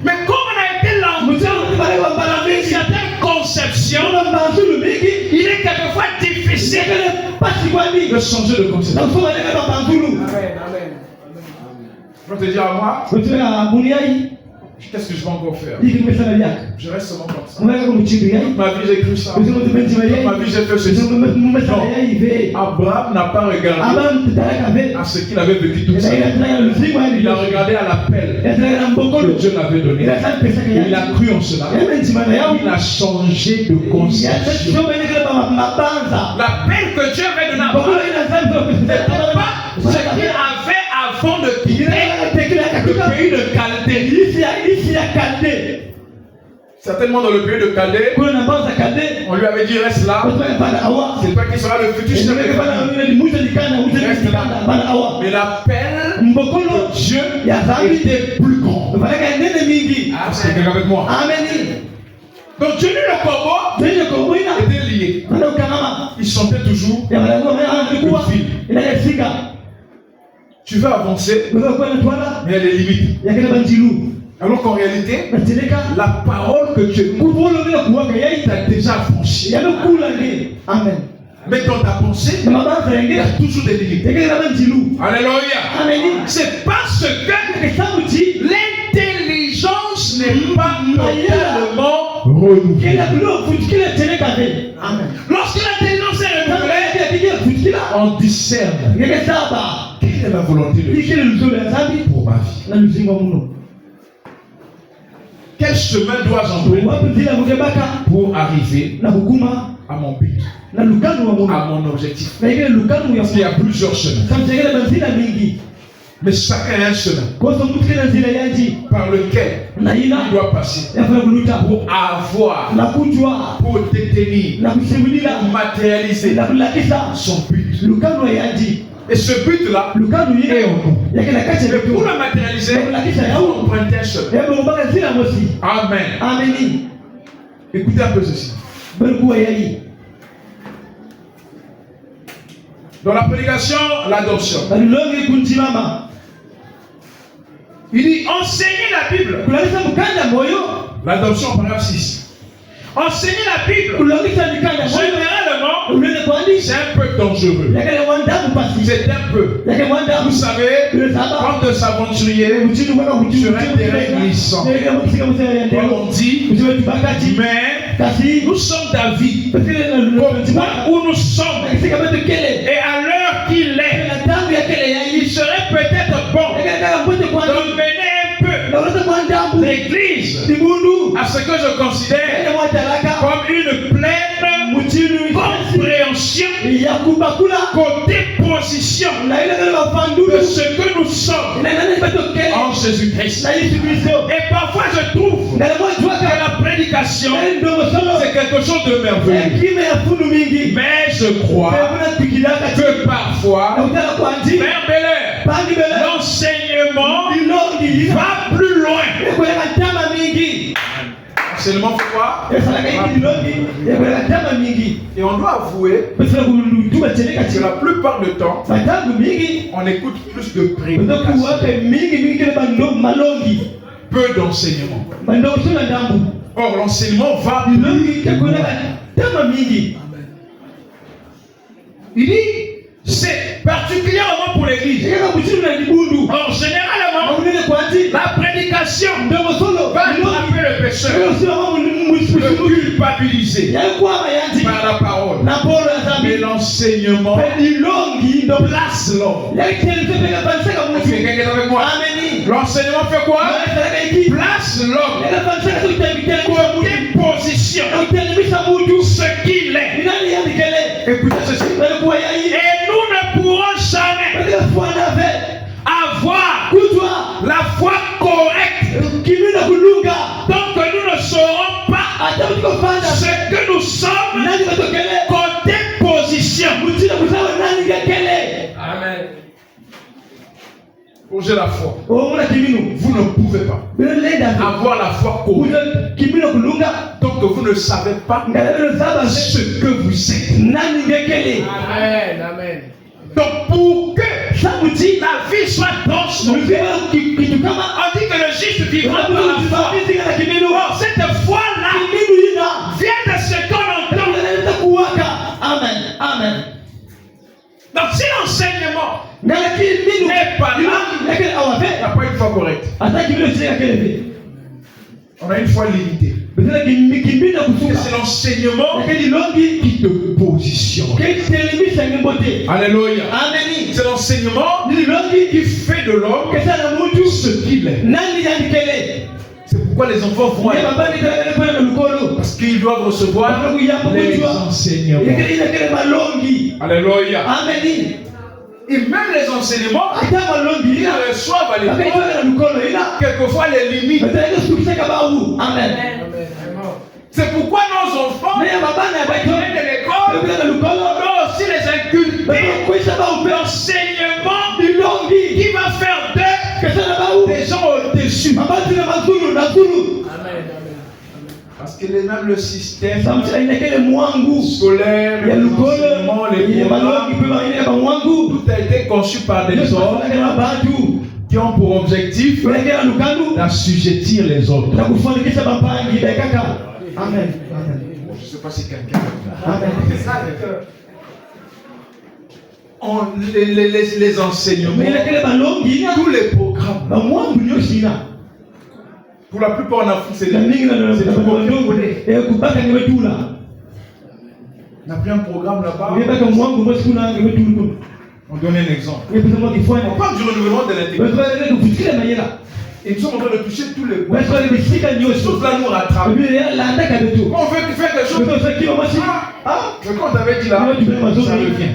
Mais comme on a été longtemps dans une certaine conception, il est quelquefois difficile de changer de conception. Je vais te dire à moi. Qu'est-ce que je vais encore faire? Je reste seulement comme ça. Toute ma vie j'ai cru ça. Toute ma vie j'ai fait ceci. Non. Abraham n'a pas regardé à ce qu'il avait vécu toute sa vie. Il a regardé à l'appel que Dieu l'avait donné. Il a cru en cela. Il a changé de conception. L'appel que Dieu avait donné à Abraham n'était pas ce qu'il avait avant de quitter le pays de Chaldée. Certainement dans le pays de Chaldée, on lui avait dit reste là. C'est toi qui seras le futur chef de famille. Reste là. Mais l'appel de Dieu était plus grand. Ah, c'est quelqu'un avec moi. Donc Johnny le corbeau était lié. Il sentait toujours le fil. Tu veux avancer, mais il y a des limites. Alors qu'en réalité, la parole que tu écoutes t'a déjà franchi. Mais dans ta pensée, il y a toujours des limites. Alléluia. C'est parce que l'intelligence n'est pas totalement renouvelée. Lorsque l'intelligence est renouvelée, on discerne quelle est la volonté de Dieu pour ma vie. Quel chemin dois-je emprunter pour arriver à mon but, à mon objectif? Parce qu'il y a plusieurs chemins. Mais chacun a un chemin par lequel il doit passer pour avoir, pour détenir, pour matérialiser son but. Et ce but-là est en nous. Mais pour le matérialiser, il faut emprunter un chemin. Amen. Écoutez un peu ceci. Dans la prédication, l'adoption, il dit enseignez la Bible. L'adoption, paragraphe 6. Enseigner la Bible, généralement, c'est un peu dangereux. C'est un peu. Vous savez, quand s'aventurier sur un terrain glissant, comme on dit, mais nous sommes David. Au point où nous sommes, et à l'heure qu'il est, il serait peut-être bon de mener un peu l'église que je considère comme une pleine compréhension côté position de ce que nous sommes en Jésus-Christ. Et parfois je trouve que la prédication c'est quelque chose de merveilleux. Mais je crois que parfois, Père Beller, l'enseignement va plus loin. L'enseignement fait quoi? Et on doit avouer que la plupart du temps, on écoute plus de prédication, peu d'enseignement. Or, l'enseignement va plus loin. Il dit, c'est particulièrement pour l'église. Or, généralement, la prédication va attraper le pécheur, le culpabiliser par la parole. Mais l'enseignement place l'homme. L'enseignement fait quoi? Place l'homme. Côté position. Ce qu'il est. Écoutez ceci. Et nous ne pourrons jamais avoir la foi correcte tant que nous ne saurons pas ce que nous sommes côté position. Amen. Posez la foi. Vous ne pouvez pas avoir la foi correcte tant que vous ne savez pas ce que vous êtes. Amen. Amen. Donc pour que la vie soit dense, on dit que le juste vivra par la foi. Or, cette foi-là vient de ce qu'on entend. Amen. Amen. Donc si l'enseignement n'est pas là, il n'y a pas une foi correcte. On a une foi limitée. C'est l'enseignement qui te positionne. Alléluia. C'est l'enseignement qui fait de l'homme ce qu'il est. C'est pourquoi les enfants vont aller. Parce qu'ils doivent recevoir les enseignements. Alléluia. Et même les enseignements, ils reçoivent à l'école quelquefois les limites. Amen. C'est pourquoi nos enfants, qui viennent de l'école, on doit aussi les inculquer l'enseignement qui va faire d'eux des gens au-dessus. Parce que même le système scolaire, les enseignements, les programmes, tout a été conçu par des hommes qui ont pour objectif d'assujettir les autres. Amen. Je ne sais pas si quelqu'un. Les enseignements, tous les programmes. Pour la plupart en Afrique, c'est des programmes. On a pris un programme là-bas. On donne un exemple. On parle du renouvellement de l'intégrité. Et nous sommes en train de toucher tous les points. Tout là nous rattrape. On veut faire quelque chose. Mais quand on t'avait dit là, ça revient.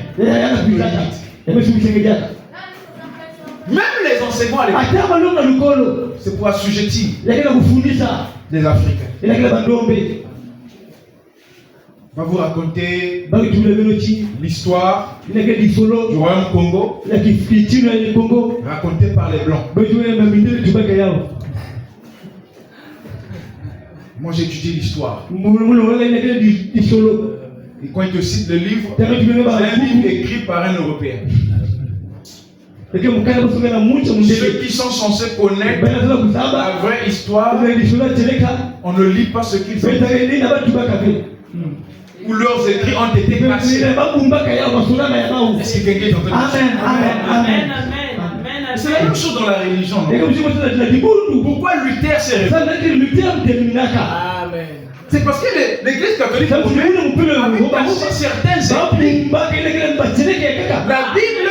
Même les enseignements à l'école, c'est pour assujettir les Africains. On va vous raconter l'histoire du royaume Congo, racontée par les Blancs. Moi j'étudie l'histoire. Et quand il te cite le livre, c'est un livre écrit par un Européen. Ceux qui sont censés connaître la vraie histoire, on ne lit pas ce qu'ils ont dit. Où leurs écrits ont été passés. Est-ce que quelqu'un est en train de dire? Amen. C'est la même chose dans la religion. Pourquoi Luther s'est révélé? Amen. C'est parce que l'église catholique a caché certains écrits. La Bible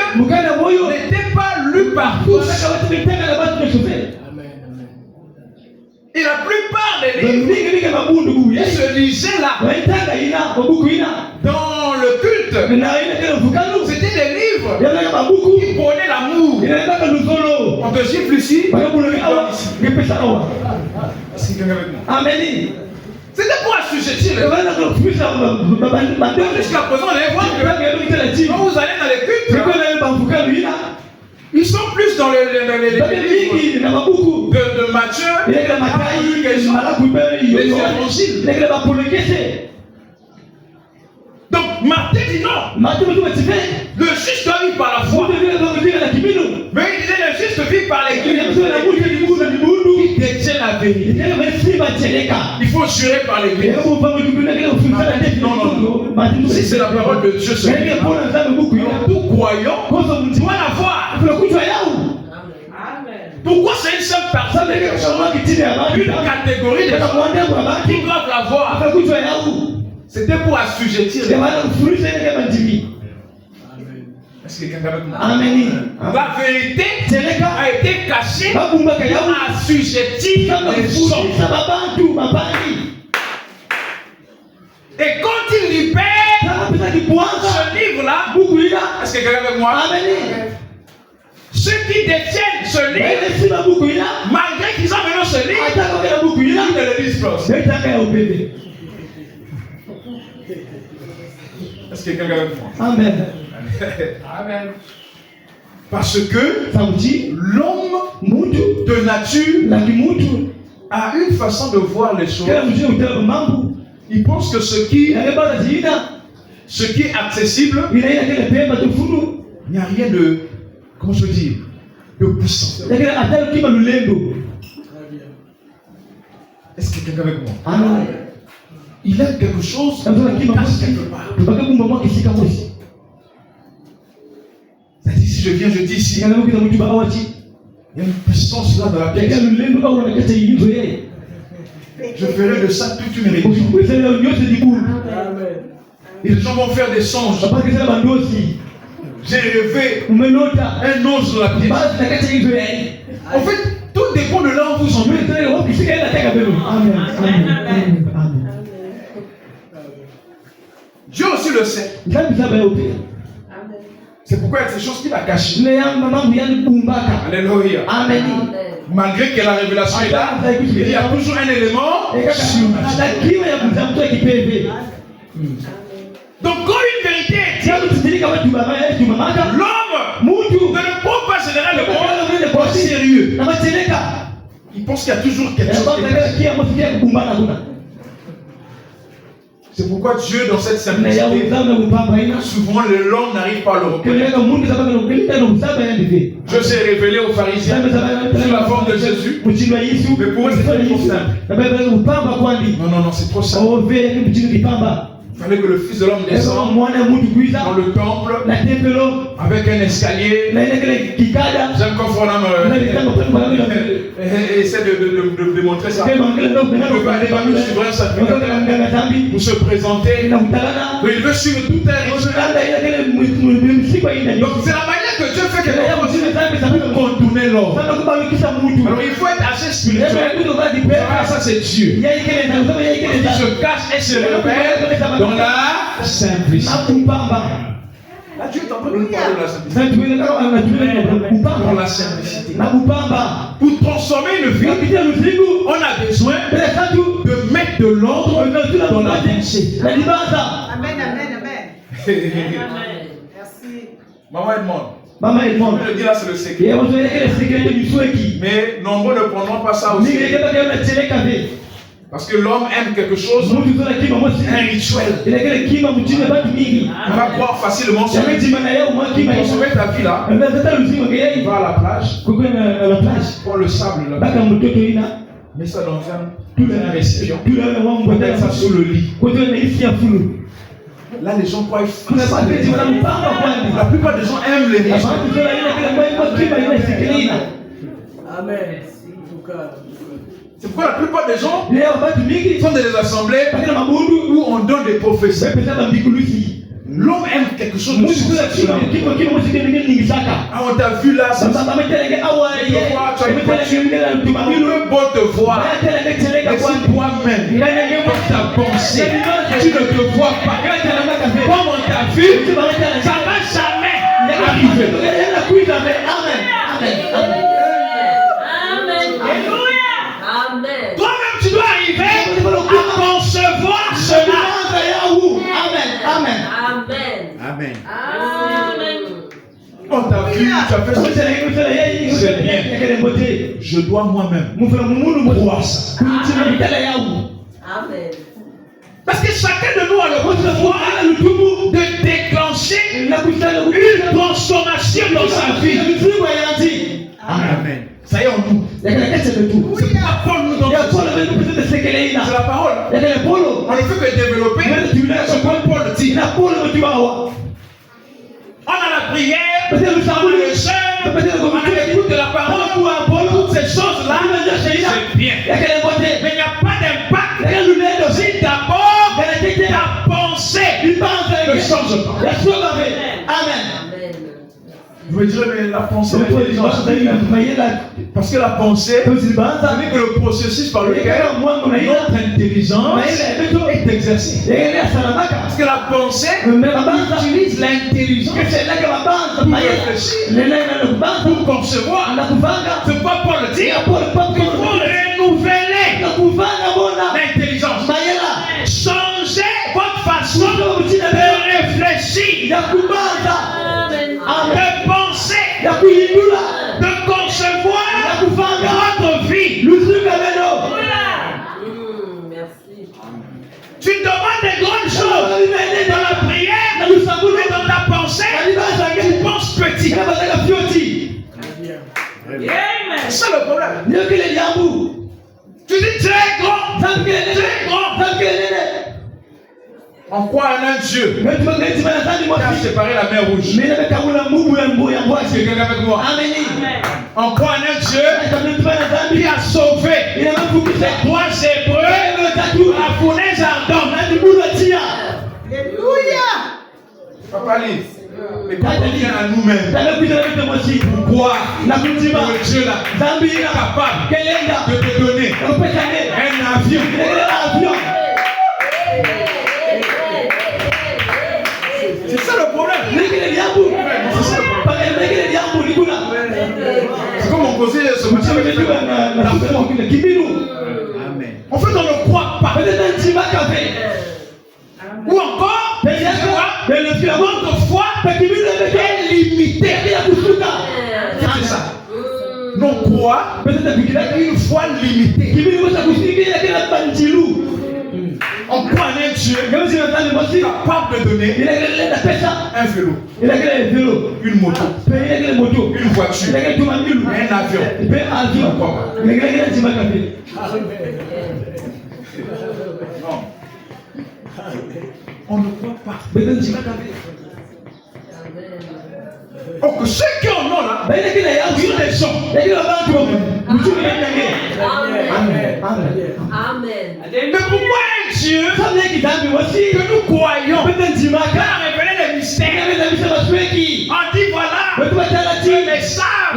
n'était pas lue par tous. Et la plupart des livres qui se lisaient là, dans le culte, c'était des livres qui prenaient l'amour. On te gifle ici. Amen. C'était pour assujettir les gens. Jusqu'à présent, on allait voir que quand vous allez dans les cultes, ils sont plus dans les livres de Matthieu, les évangiles. Donc Martin dit non. Le juste doit vivre par la foi. Mais il disait le juste vit par l'église. Il détient la vérité. Il faut jurer par l'église. Non. Si c'est la parole de Dieu, tout croyant doit la voir. Pourquoi c'est une seule personne, une catégorie de gens qui doivent la voir? C'était pour assujettir les gens. Est-ce que quelqu'un avec moi? La vérité a été cachée pour assujettir les gens. Et quand il libère ce livre-là, est-ce que quelqu'un avec moi? Ceux qui détiennent ce livre, malgré qu'ils ont maintenant ce livre, ils ne le lisent pas. Est-ce que quelqu'un avec moi? Amen. Amen. Parce que l'homme de nature a une façon de voir les choses. Il pense que ce qui est accessible, il n'y a rien de, comment je veux dire, de puissant. Est-ce que quelqu'un avec moi? Amen. Il a quelque chose qui cache quelque part. C'est-à-dire, si je viens, je dis ici, il y a une puissance là dans la pièce. Je ferai de ça toute une religion. Et les gens vont faire des songes. J'ai rêvé un ange dans la pièce. En fait, tout dépend de là où vous en êtes. Dieu aussi le sait. C'est pourquoi il y a ces choses qu'il a cachées. Alléluia. Amen. Malgré que la révélation est là, il y a toujours un élément. Donc quand une vérité est dite, l'homme ne le prend pas généralement au sérieux. Il pense qu'il y a toujours quelque chose qui est caché. C'est pourquoi Dieu, dans cette simplicité, souvent l'homme n'arrive pas à le reconnaître. Dieu s'est révélé aux pharisiens sous la forme de Jésus. Mais pour eux, c'est trop simple. Non, c'est trop simple. Il fallait que le Fils de l'homme descende dans le temple avec un escalier. J'aime quand Fronam essaie de démontrer ça. Il veut aller parmi le souverain sacrificateur pour se présenter. Mais il veut suivre tout un rituel. Donc c'est la manière que Dieu fait quelque chose pour contourner l'homme. Alors il faut être assez spirituel. Ça c'est Dieu. Il se cache et se révèle dans la simplicité. Là, Dieu est en train de nous parler de la simplicité. Dans la simplicité. Pour transformer une vie, on a besoin de mettre de l'ordre dans la pensée. Amen. Merci. Maman Edmond. Je le dis là, c'est le secret. Mais nombreux ne prendront pas ça aussi. Parce que l'homme aime quelque chose, un rituel. On va croire facilement sur lui. Consommer ta vie là. Va à la plage. Prends le sable là. Mets ça dans un récipient. Mets ça sous le lit. Là, les gens croient. La plupart des gens aiment les rituels. Amen. C'est pourquoi la plupart des gens sont dans des assemblées où on donne des prophéties. L'homme aime quelque chose de surnaturel. Ah, on t'a vu là, ça. Tu te vois, tu as une voiture. On peut beau te voir. Mais si toi-même, dans ta pensée, tu ne te vois pas. Comme on t'a vu, ça ne va jamais arriver. Toi-même, tu dois arriver à concevoir cela. Amen. On t'a vu, tu as fait ça. C'est bien. Je dois moi-même croire ça. Amen. Parce que chacun de nous a le pouvoir de déclencher une transformation dans sa vie. Amen. Ça y est en nous. C'est pas Paul nous donne. C'est la parole. On ne fait que développer ce que Paul dit. On a la prière, on a le jeûne, on a l'écoute de la parole, toutes ces choses-là, c'est bien. Mais il n'y a pas d'impact si d'abord ta pensée ne change pas. Amen. Je veux dire, mais la pensée, parce que la pensée, c'est que le processus par lequel notre intelligence est exercée. Parce que la pensée utilise l'intelligence pour réfléchir, pour concevoir. C'est pas pour le dire, pour renouveler l'intelligence. Changer votre façon de réfléchir, de penser, de concevoir votre vie. Merci. Tu demandes des grandes choses dans la prière, mais dans ta pensée, tu penses petit. C'est ça le problème. Tu dis très grand. On croit en un Dieu qui a séparé la mer rouge. Est-ce que quelqu'un avec moi? On croit en un Dieu qui a sauvé les trois Hébreux à la fournaise ardente. Alléluia. Papa lit. Mais quand on vient à nous-mêmes, pourquoi le Dieu là est capable de te donner un avion? C'est ça le problème. C'est comme on causait ce matin avec la foi. En fait, on ne croit pas. Ou encore, notre foi est limitée. C'est ça. Non, croit une foi limitée. On croit en un Dieu capable de donner un vélo, une moto, une voiture, un avion. Non. On ne croit pas. Donc ceux qui en ont là, sont des gens. Amen. Mais pourquoi un Dieu que nous croyons a révélé les mystères? On dit voilà, les sables, on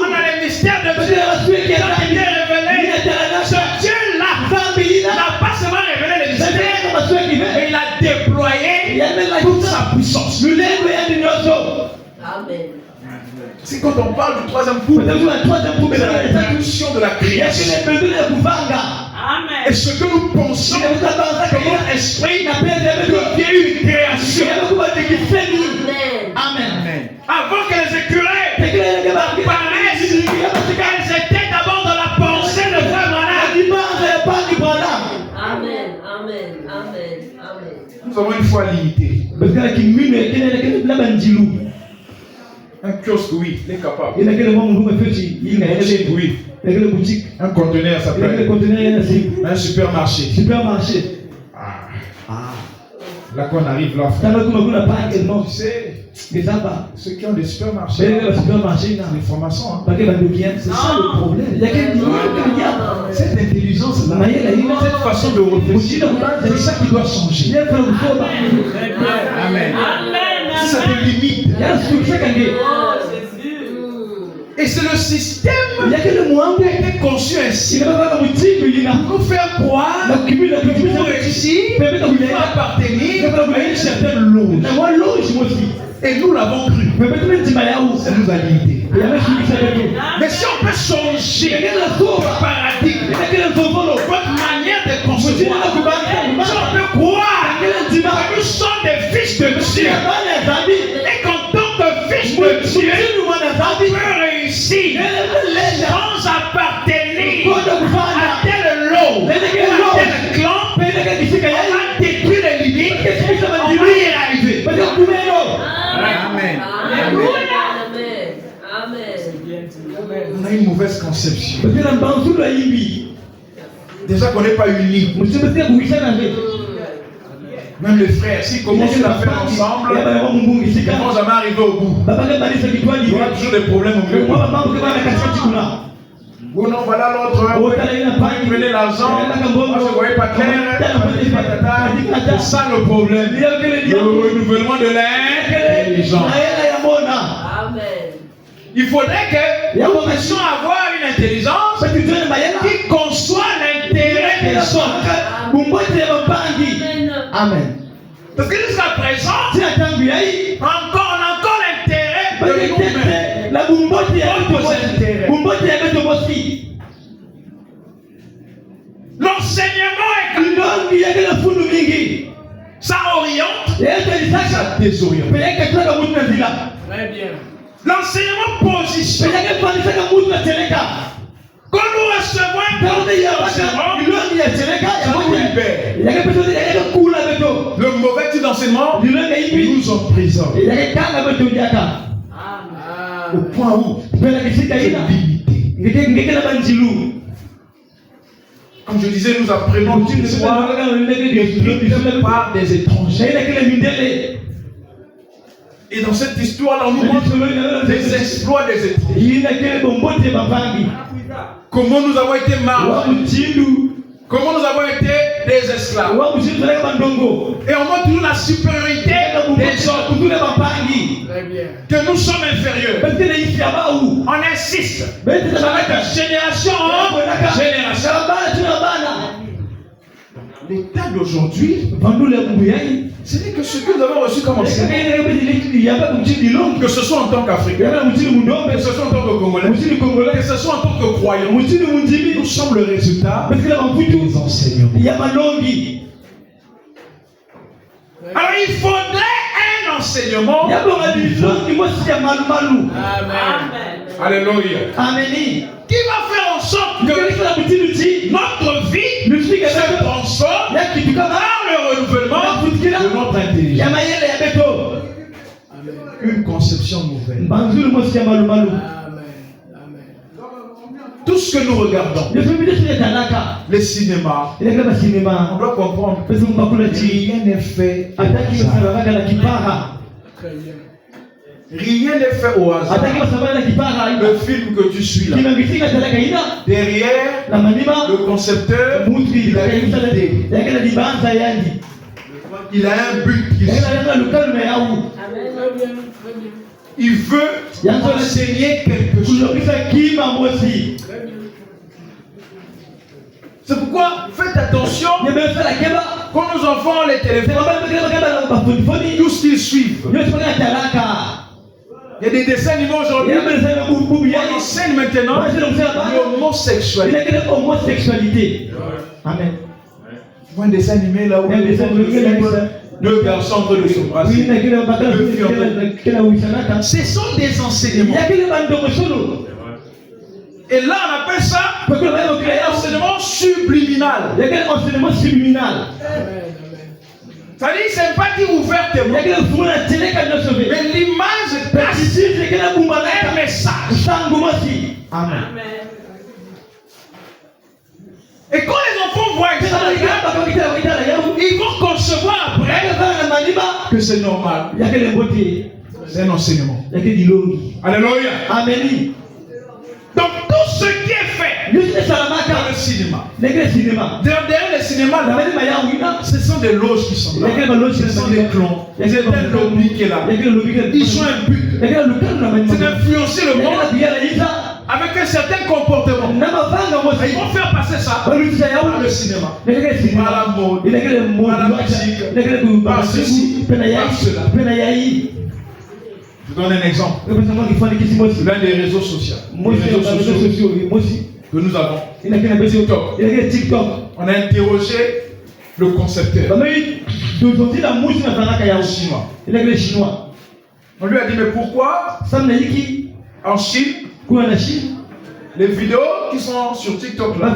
a les mystères de Dieu qui ont été révélés. Ce Dieu-là n'a pas seulement révélé les mystères, mais il a déployé toute sa puissance. Amen. C'est quand on parle du troisième coup, c'est l'introduction de la création. Et ce que nous pensons que notre esprit devient une création. Amen. Avant que les écureuils apparaissent, elles étaient d'abord dans la pensée de Frère Branham. Amen. Nous avons une foi limitée. Un kiosque, oui, il est capable. Un boutique, oui. Un conteneur, ça peut être. Un supermarché. Là qu'on arrive là, frère. Tu sais, ceux qui ont des supermarchés, les formations. C'est ça le problème. Cette intelligence-là, cette façon façon de réfléchir. C'est ça qui doit changer. Amen. Si ça te limite. Et c'est le système qui a été conçu ainsi pour faire croire pour réussir, pour appartenir à une certaine loge. Et nous l'avons cru. Ça nous a limité. Mais si on peut changer le paradigme, votre manière de concevoir, si on peut croire que nous sommes des fils de Dieu, et qu'en tant que fils de Dieu, on peut réussir sans appartenir à tel lot, à tel clan, on va détruire les limites, on va y arriver. Amen. On a une mauvaise conception. Déjà qu'on n'est pas unis. Même les frères, s'ils commencent à faire ensemble, ils ne vont jamais arriver au bout. Il y aura toujours des problèmes au milieu. Ou non, voilà l'autre. Il prenait l'argent. Moi, je ne voyais pas clair. C'est ça le problème. Le renouvellement de l'intelligence. Il faudrait que nous puissions avoir une intelligence qui conçoit l'intérêt des autres. Amen. Parce que jusqu'à présent, on a encore l'intérêt de nous-mêmes. L'enseignement est ça oriente, ça désoriente. Très bien. L'enseignement positionne. Quand nous recevons un le mauvais type d'enseignement nous emprisonne. Au point où comme je disais, nous apprenons une histoire par des étrangers. Et dans cette histoire-là, on nous montre les exploits des étrangers. Comment nous avons été marres. Comment nous avons été des esclaves. Et on montre toujours la supériorité des autres. Que nous sommes inférieurs. On insiste. De génération en génération. L'état d'aujourd'hui, ce n'est que ce que nous avons reçu comme enseignement. Que ce soit en tant qu'Africain, que ce soit en tant que Congolais, que ce soit en tant que croyants, nous sommes le résultat des enseignements. Alors il faudrait un enseignement. Alléluia. Qui va faire en sorte que notre vie se transforme par le renouvellement de notre intelligence. Une conception nouvelle. Tout ce que nous regardons, les cinémas, on doit comprendre que rien n'est fait rien n'est fait au hasard. Le film que tu suis là, derrière le concepteur, il a une idée. Il a un but. Il veut enseigner quelque chose. C'est pourquoi faites attention quand nos enfants ont les téléphones, tout ce qu'ils suivent. Il y a des dessins animés aujourd'hui. On enseigne maintenant l'homosexualité. Amen. Un dessin animé là où deux garçons en train de se brasser. Ce sont des enseignements. Et là on appelle ça un enseignement subliminal. Ça dit, c'est pas dit ouvertement. Mais l'image passe un message. Amen. Et quand les enfants voient ça, ils vont concevoir après que c'est normal. C'est un enseignement. Alléluia. Amen. Donc tout ce qui est fait dans le cinéma. cinéma. Derrière le cinéma, là, ce sont des loges qui sont là. Ce sont des clans. C'est un lobby qui est là. Ils ont un but. C'est d'influencer le monde avec un certain comportement. Ils vont faire passer ça par le cinéma, par la mode, par la musique, par ceci, par cela. Je donne un exemple. L'un des réseaux sociaux. Que nous avons. TikTok. On a interrogé le concepteur. Chinois. On lui a dit, mais pourquoi en Chine, les vidéos qui sont sur TikTok là,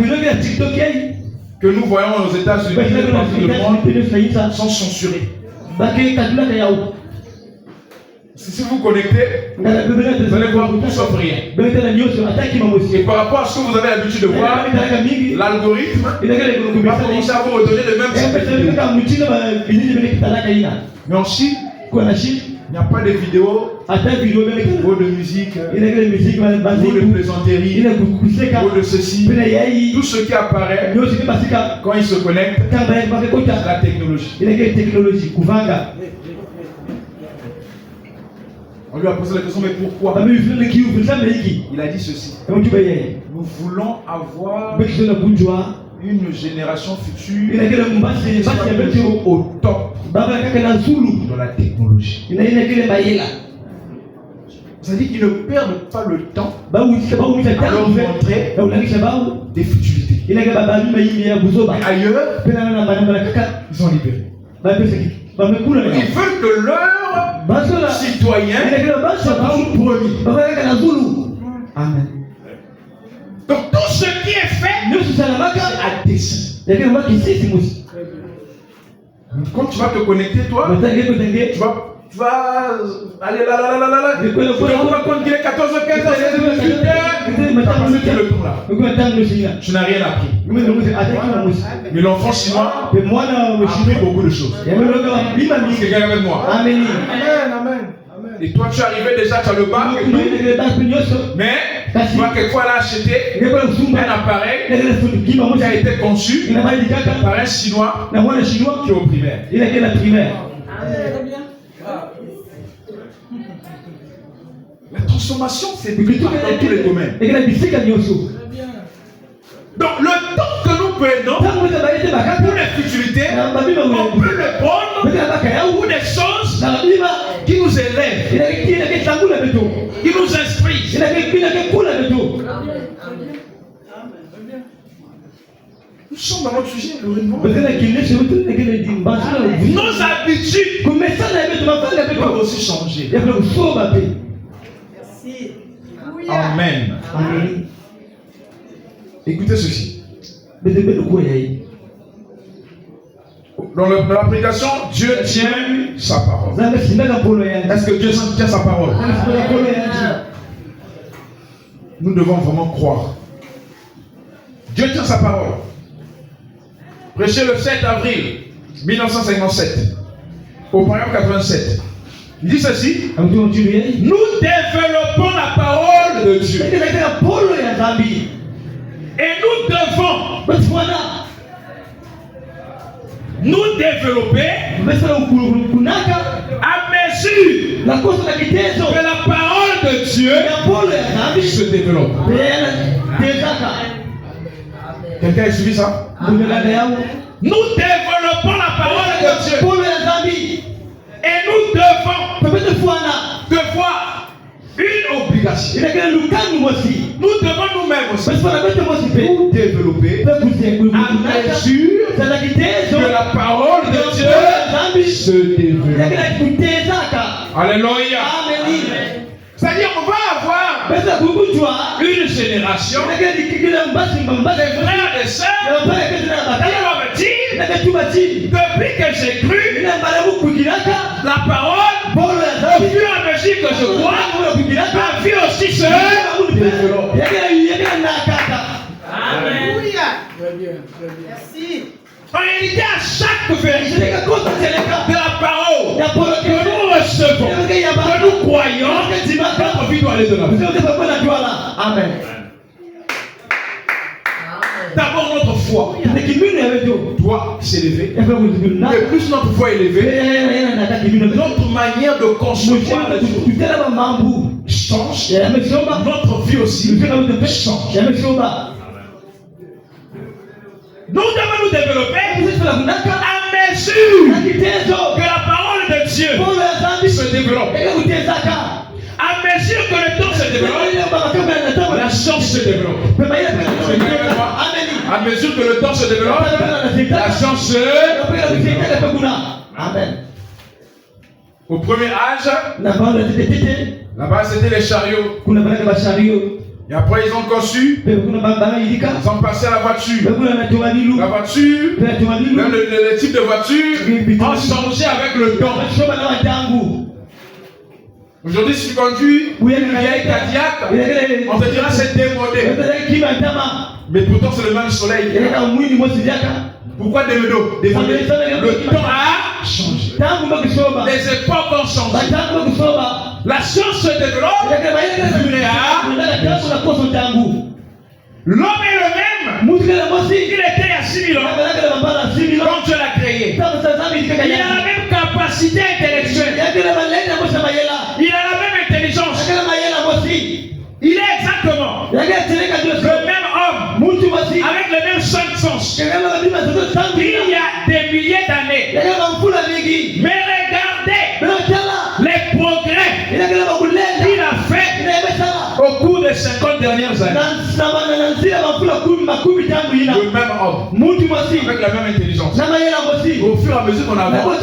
que nous voyons aux États-Unis et partout le monde, sont censurées. Si vous connectez, vous allez voir tout sauf rien. Et par rapport à ce que vous avez l'habitude de voir, l'algorithme va commencer à vous redonner le même type de vidéos. Mais en Chine, il n'y a pas de vidéos ou de musique, ou de plaisanterie, ou de ceci. Tout ce qui apparaît quand ils se connectent, c'est la technologie. On lui a posé la question, mais pourquoi? Il a dit ceci. Nous voulons avoir une génération future au top dans la technologie. C'est-à-dire qu'ils ne perdent pas le temps à leur montrer des futilités. Mais ailleurs, ils sont libérés. Ils veulent que leurs citoyens soient toujours promis. Amen. Donc tout ce qui est fait, c'est à dessein. Quand tu vas te connecter, toi, tu vas aller là. Tu vas quand il est 14h, 15h, 16h, 18h. Tu as passé tout le temps là. Tu n'as rien appris. Mais l'enfant chinois a appris beaucoup de choses. Quelqu'un avec moi. Amen. Et toi, tu es arrivé déjà, tu as le bac. Mais tu vas quelquefois là acheter un appareil qui a été conçu par un Chinois qui est au primaire. La transformation, c'est dans tous les domaines. Donc, le temps que nous prenons pour les futurités, on peut le prendre pour des choses qui nous élèvent, qui nous instruisent. Nous sommes dans notre sujet, le renouveau. Nos habitudes doivent aussi changer. Amen. Écoutez ceci. Dans la prédication, Dieu tient sa parole. Est-ce que Dieu tient sa parole? Nous devons vraiment croire. Dieu tient sa parole. Prêché le 7 avril 1957 au paragraphe 87. Il dit ceci. Nous développons la parole de Dieu. Et nous devons nous développer à mesure que la parole de Dieu se développe. Quelqu'un a suivi ça? Nous développons la parole de Dieu. Et nous devons devoir une obligation. Nous devons nous-mêmes aussi nous développer à mesure que la parole de Dieu se développe. Alléluia. C'est-à-dire qu'on va avoir une génération des frères et sœurs qui vont me dire, depuis que j'ai cru la parole, au fur et à mesure que je crois, ma vie aussi se développe. Alléluia. Très bien. Merci. En réalité, à chaque vérité de la parole que nous recevons, que nous croyons, notre vie doit aller de l'avant. Amen. D'abord, notre foi doit s'élever. Et plus notre foi est élevée, notre manière de concevoir change. Notre vie aussi change. Nous devons nous développer à mesure que la parole de Dieu se développe. À mesure que le temps se développe, la science se développe. À mesure que le temps se développe, la science se développe. Amen. Au premier âge, là-bas c'était les chariots. Et après ils ont conçu, ils ont passé à la voiture. La voiture, même le type de voiture a changé avec le temps. Aujourd'hui, si tu conduis une vieille Cadillac, on te dira c'est démodé. Mais pourtant c'est le même soleil. Pourquoi démodé? Le temps a changé. Les époques ont changé. La science se développe. L'homme est le même. Il était il y a 6 000 ans. Quand Dieu l'a créé. Il a la même capacité intellectuelle. Il a la même intelligence. Il est exactement le même homme avec le même sens. Il y a des milliers d'années. Mais regardez les progrès qu'il a fait au cours des 50 dernières années. Le même homme avec la même intelligence. Au fur et à mesure qu'on avance,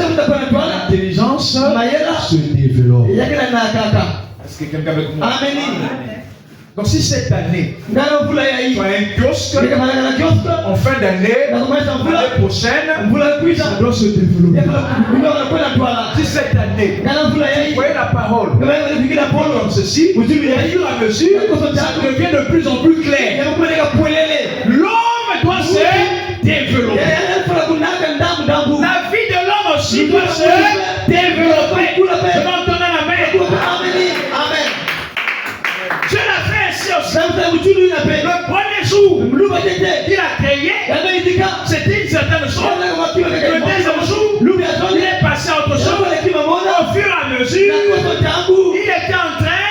l'intelligence se développe. Est-ce que quelqu'un avec moi? Amen. Donc si cette année, tu as un kiosque, en fin d'année, l'année prochaine, ça doit se développer. Si cette année, vous voyez la parole, comme ceci, au fur et à mesure, ça devient de plus en plus clair. L'homme doit se développer. La vie de l'homme aussi doit se développer. Je vais entendre la main. Amen. Je l'ai fait ainsi aussi. Le premier jour qu'il a créé, c'était une certaine chose. Le deuxième jour, il est passé à autre chose. Au fur et à mesure, il était en train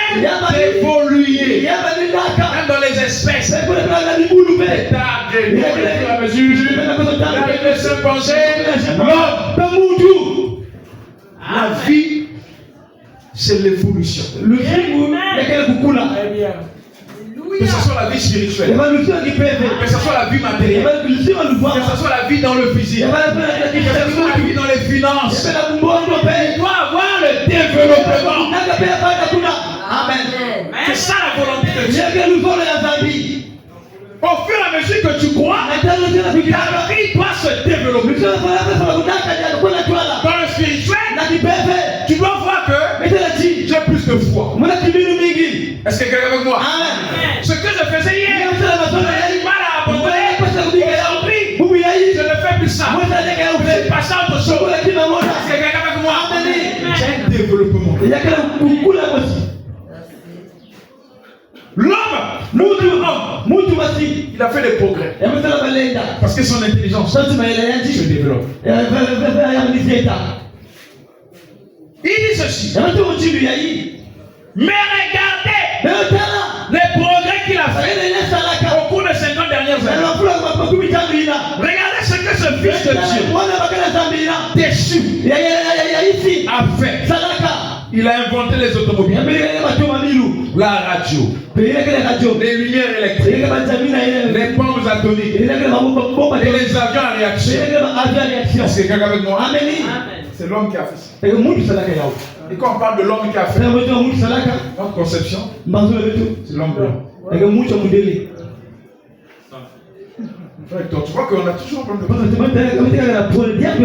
d'évoluer. Même dans les espèces. Au fur et à mesure, il arrive de se pencher. L'homme, la vie, c'est l'évolution. Que ce soit la vie spirituelle, que ce soit la vie matérielle, que ce soit la vie dans le physique, que ce soit la vie dans les finances, il doit avoir le développement. Amen. C'est ça la volonté de Dieu. Au fur et à mesure que tu crois, la vie doit se développer. Dans le spirituel, tu dois voir que j'ai plus de foi. Est-ce que quelqu'un avec moi? Ce que je faisais hier, j'ai mal à abandonner. Aujourd'hui, je ne fais plus ça. Je suis passé à autre chose. Est-ce que quelqu'un avec moi? J'ai un développement. L'homme, il a fait des progrès. Parce que son intelligence se développe. Il dit ceci. Mais regardez les progrès qu'il a fait au cours des 50 dernières années. Regardez ce que ce fils de Dieu déçu a fait. Il a inventé les automobiles, la radio, les lumières électriques, les bombes atomiques et les avions à réaction. Est-ce que quelqu'un avec moi? C'est l'homme qui a fait ça. Et quand on parle de l'homme qui a fait notre conception, c'est l'homme blanc. Tu vois qu'on a toujours un problème de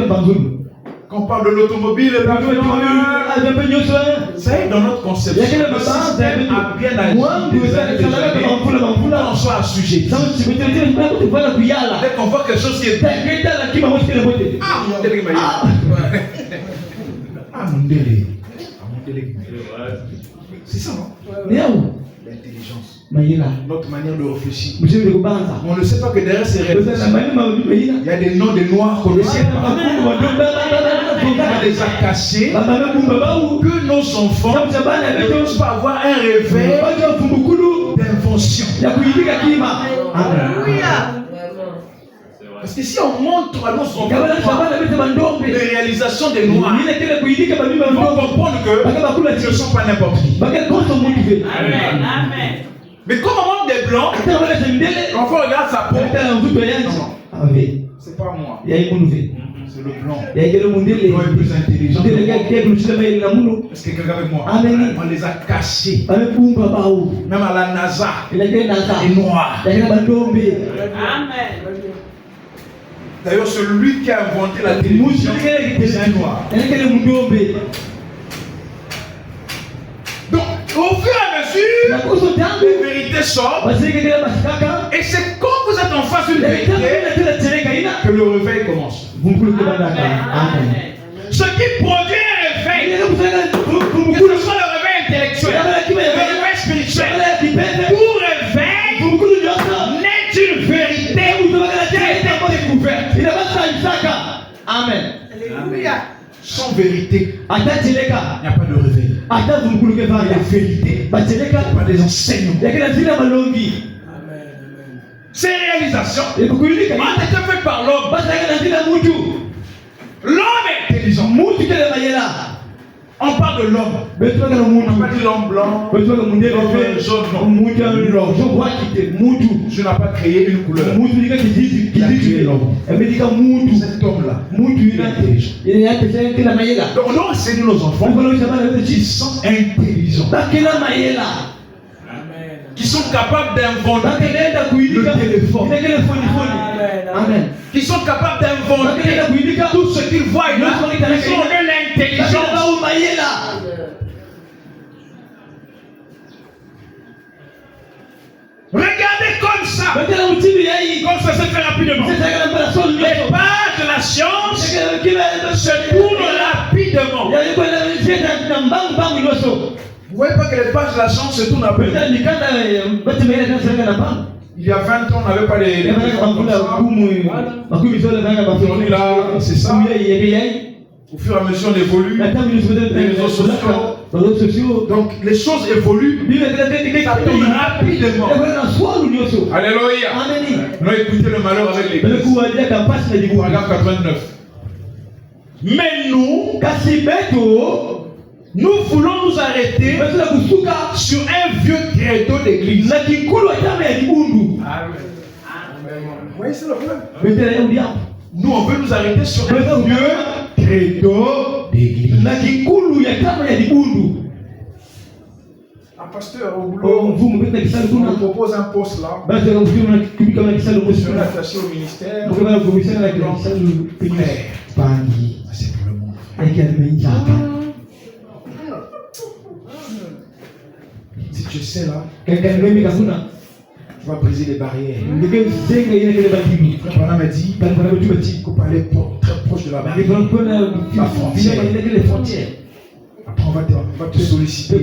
problème. Quand on parle de l'automobile, ça est dans notre conception. Le système a bien agi. On soit à sujet. Dès qu'on voit quelque chose qui est c'est ça, non? l'intelligence, mayela notre manière de réfléchir. mshinde kubanza On ne sait pas que derrière ces réflexions, il y a des noms de noirs qu'on ne sait pas. On les a cachés que nos enfants ne puissent pas avoir un réveil d'invention. Alléluia. Parce que si on montre à nos enfants les réalisations des noirs, ils vont comprendre qu'ils ne sont pas n'importe qui. Amen. Amen. Mais comme on montre des blancs, l'enfant regarde sa peau. C'est pas moi, c'est le blanc. Le blanc est plus intelligent. Est-ce que quelqu'un avec moi? On les a cachés. Même à la NASA, les noirs. Amen. D'ailleurs, celui qui a inventé la télévision, c'est un noir. Donc, au fur et à mesure, les vérités sortent. Et c'est quand vous êtes en face d'une vérité que le réveil commence. Amen. Ce qui produit un réveil, que ce soit le réveil intellectuel, le réveil spirituel, tout réveil n'est une vérité qui a été découverte. Amen. Alléluia. Sans vérité, il n'y a pas de réveil. Il y a la vérité, pas des enseignements. Ces réalisations ont été faites par l'homme. L'homme est intelligent. On parle de l'homme. On n'a pas dit l'homme blanc, l'homme jaune, non. Je n'ai pas créé une couleur. Il a créé l'homme. Cet homme-là, il est intelligent. Donc on doit enseigner nos enfants qui sont intelligents, qui sont capables d'inventer le téléphone, qui sont capables d'inventer tout ce qu'ils voient là. Ils ont de l'intelligence. Regardez comme ça s'est fait rapidement. Les pages de la science se tournent rapidement. Vous voyez pas que les pages de la science se tournent rapidement. Il y a 20 ans, on n'avait pas les aujourd'hui là, c'est ça. Au fur et à mesure, on évolue. Les réseaux sociaux. Donc, les choses évoluent. Ça tourne rapidement. Alléluia. Nous écoutez le malheur avec l'église. Paragraphe 89. Mais nous voulons nous arrêter sur un vieux credo d'église. Vous voyez, c'est le problème. Nous, on veut nous arrêter sur un vieux credo d'église. Un pasteur au boulot, on me propose un poste là. Je suis attaché au ministère. C'est pour le monde. Si tu sais là, tu vas briser les barrières. Frère Branham m'a dit qu'il faut aller très proche de la barrière. La frontière. Après, on va te solliciter.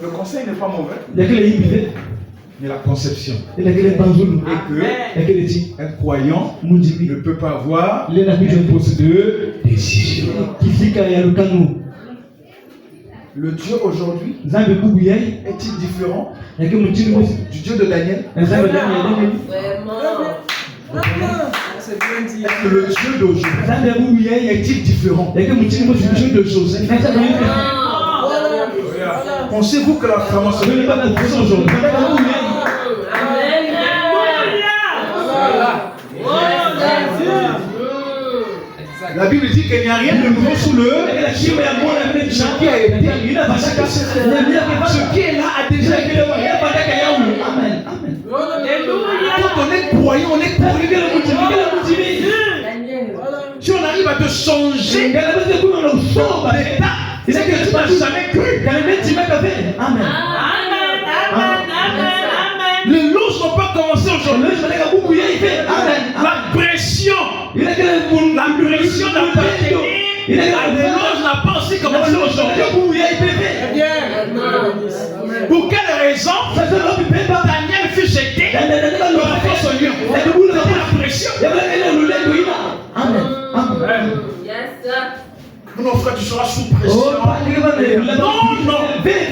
Le conseil n'est pas mauvais, mais la conception. Et que un croyant ne peut pas avoir un poste de décision. Le Dieu aujourd'hui est-il différent du Dieu de Daniel? C'est bien dit. Est-ce que le Dieu d'aujourd'hui est-il différent du Dieu de Joseph? Pensez-vous que la franc-maçonnerie n'est pas différente aujourd'hui? La Bible dit qu'il n'y a rien de nouveau sous le ce qui a été, ce qui est là a déjà été. Amen. Quand on est croyant, on est croyant. Si on arrive à te changer d'état, c'est que tu n'as jamais cru. Amen. Les loges n'ont pas commencé aujourd'hui. La pression d'appartenir à des loges quelle raison Daniel fut jeté dans la fosse au lion? C'était la pression. Amen. Amen. Mon frère, tu seras sous pression. Non.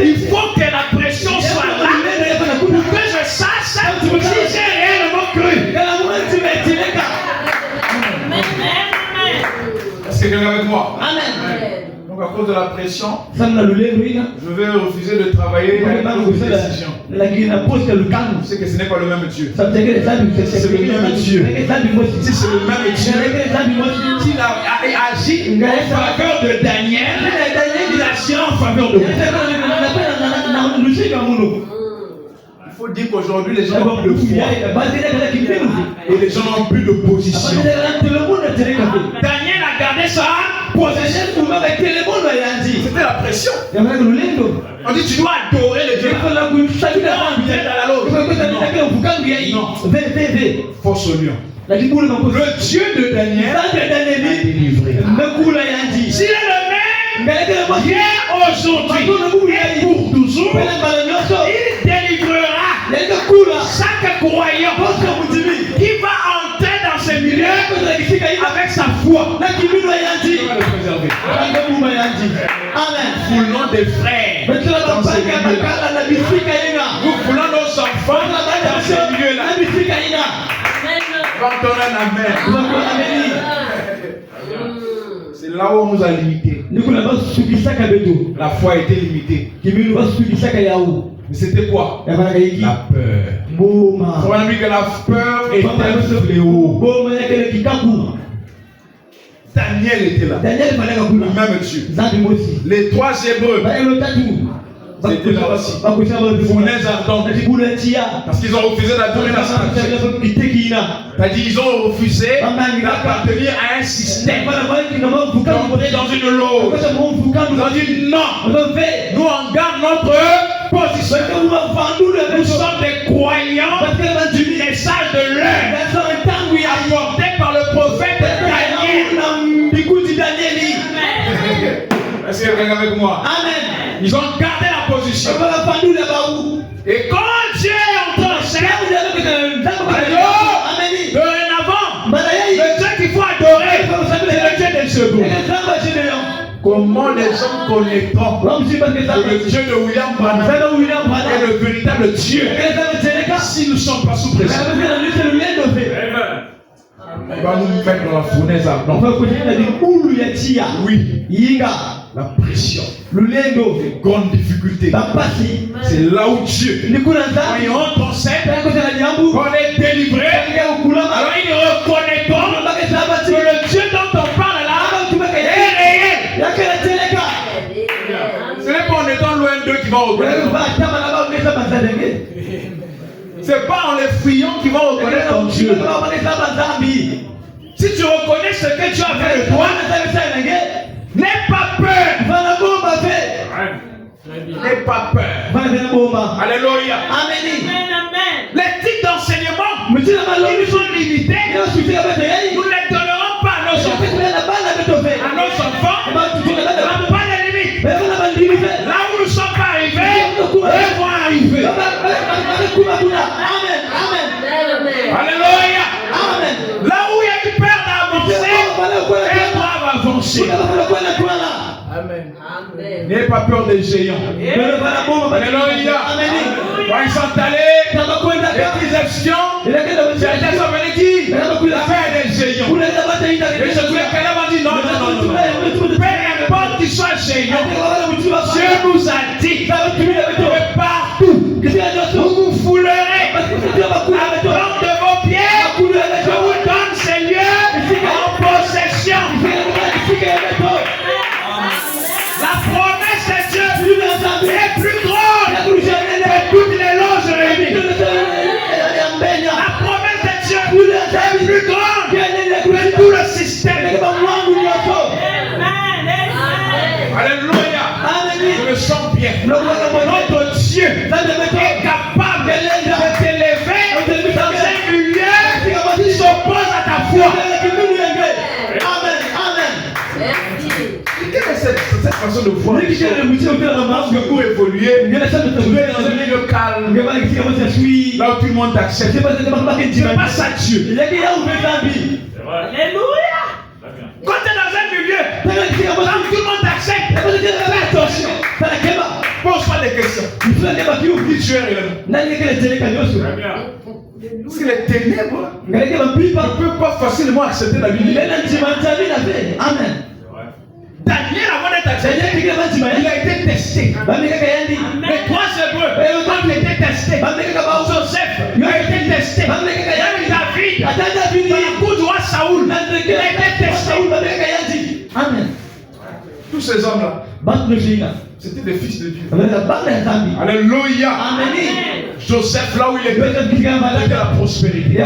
Il faut que la pression soit là pour que je sache si j'ai réellement cru. Est-ce que quelqu'un est avec moi? Amen. Donc à cause de la pression, je vais refuser de travailler avec une décision. Je sais que ce n'est pas le même Dieu. C'est le même Dieu. Si c'est le même Dieu, s'il a agi en faveur de Daniel, il agira en faveur de moi. Il faut dire qu'aujourd'hui, les gens ont plus de foi. Et les gens n'ont plus de position. Daniel a gardé ça. C'était la pression. On dit tu dois adorer le Dieu. Force au lion. Le Dieu de Daniel a délivré. S'il est le même hier, aujourd'hui et pour toujours, il délivrera chaque croyant qui va entrer dans ce milieu avec sa foi. Amen. Foulons des frères dans ce milieu-là. Nous voulons nos enfants dans ce milieu-là. Quand on a un amen. C'est là où on nous a limités. La foi a été limitée. Mais c'était quoi? La peur. On a dit que la peur était un fléau. Daniel était là. Le même Dieu. Les trois Hébreux c'était là aussi. Fournaise ardente. Parce qu'ils ont refusé d'adorer la statue. C'est-à-dire qu'ils ont refusé d'appartenir à un système. D'entrer dans une loge. Ils ont dit non. Nous on garde notre position. Nous sommes des croyants du message de l'heure apporté par le prophète Daniel. Est-ce que quelqu'un avec moi? Amen. Ils ont gardé la position. Et quand Dieu est entré en scène, dorénavant, le Dieu qu'il faut adorer, c'est le Dieu des secours. Comment les hommes connaîtront que le Dieu de William Branham est le véritable Dieu si nous ne sommes pas sous pression? Il va nous mettre dans la fournaise ardente. Oui. La pression, les grandes difficultés. C'est là où Dieu, quand il rentre en scène, quand on est délivré, alors il reconnaît que le Dieu dont on parle là est réel. Ce n'est pas en étant loin d'eux qui vont reconnaître. C'est pas en les fuyant qu'ils vont reconnaître ton Dieu. Si tu reconnais ce que Dieu a fait de toi, n'aie pas peur. N'aie pas peur. Alléluia. Amen. Les types d'enseignement, ils sont limités. Nous ne les donnerons pas à nos enfants. À nos enfants, on n'a pas de limite. Là où nous ne sommes pas arrivés, eux vont arriver. Amen. Alléluia. Là où il y a eu peur d'avancer, eux doivent avancer. Amen. N'ayez pas peur des géants. Alléluia. Quand ils sont allés, les Égyptiens, c'est la venue dire, faire des géants. Et je voulais qu'elle m'a dit non. Peu importe qu'ils soient géants, Dieu nous a dit que partout, vous vous foulerez à plante de vos pieds. Je vous donne ces lieux en possession. La promesse de Dieu est plus grande que toutes les loges réunies. La promesse de Dieu est plus grande que tout le système. Alléluia. Je me sens bien. Notre Dieu est capable de t'élever dans un milieu qui s'oppose à ta foi. Amen. Quelle est cette façon de de foi. Parce que pour évoluer, tu es dans un milieu calme. Là où tout le monde t'accepte. C'est pas ça Dieu. Alléluia. Quand tu es dans un milieu, là où tout le monde t'accepte, fais attention. Pose-toi des questions. Qui tu es réellement? Parce que les ténèbres ne peuvent pas facilement accepter la lumière. Amen. Daniel, avant d'être accepté, il a été testé. Les trois Hébreux, quand ils étaient testés, Joseph, il a été testé. Même David, dans la cour du roi Saoul, il a été testé. Amen. Tous ces hommes-là, c'était des fils de Dieu. Alléluia. Joseph, là où il était, il était la prospérité.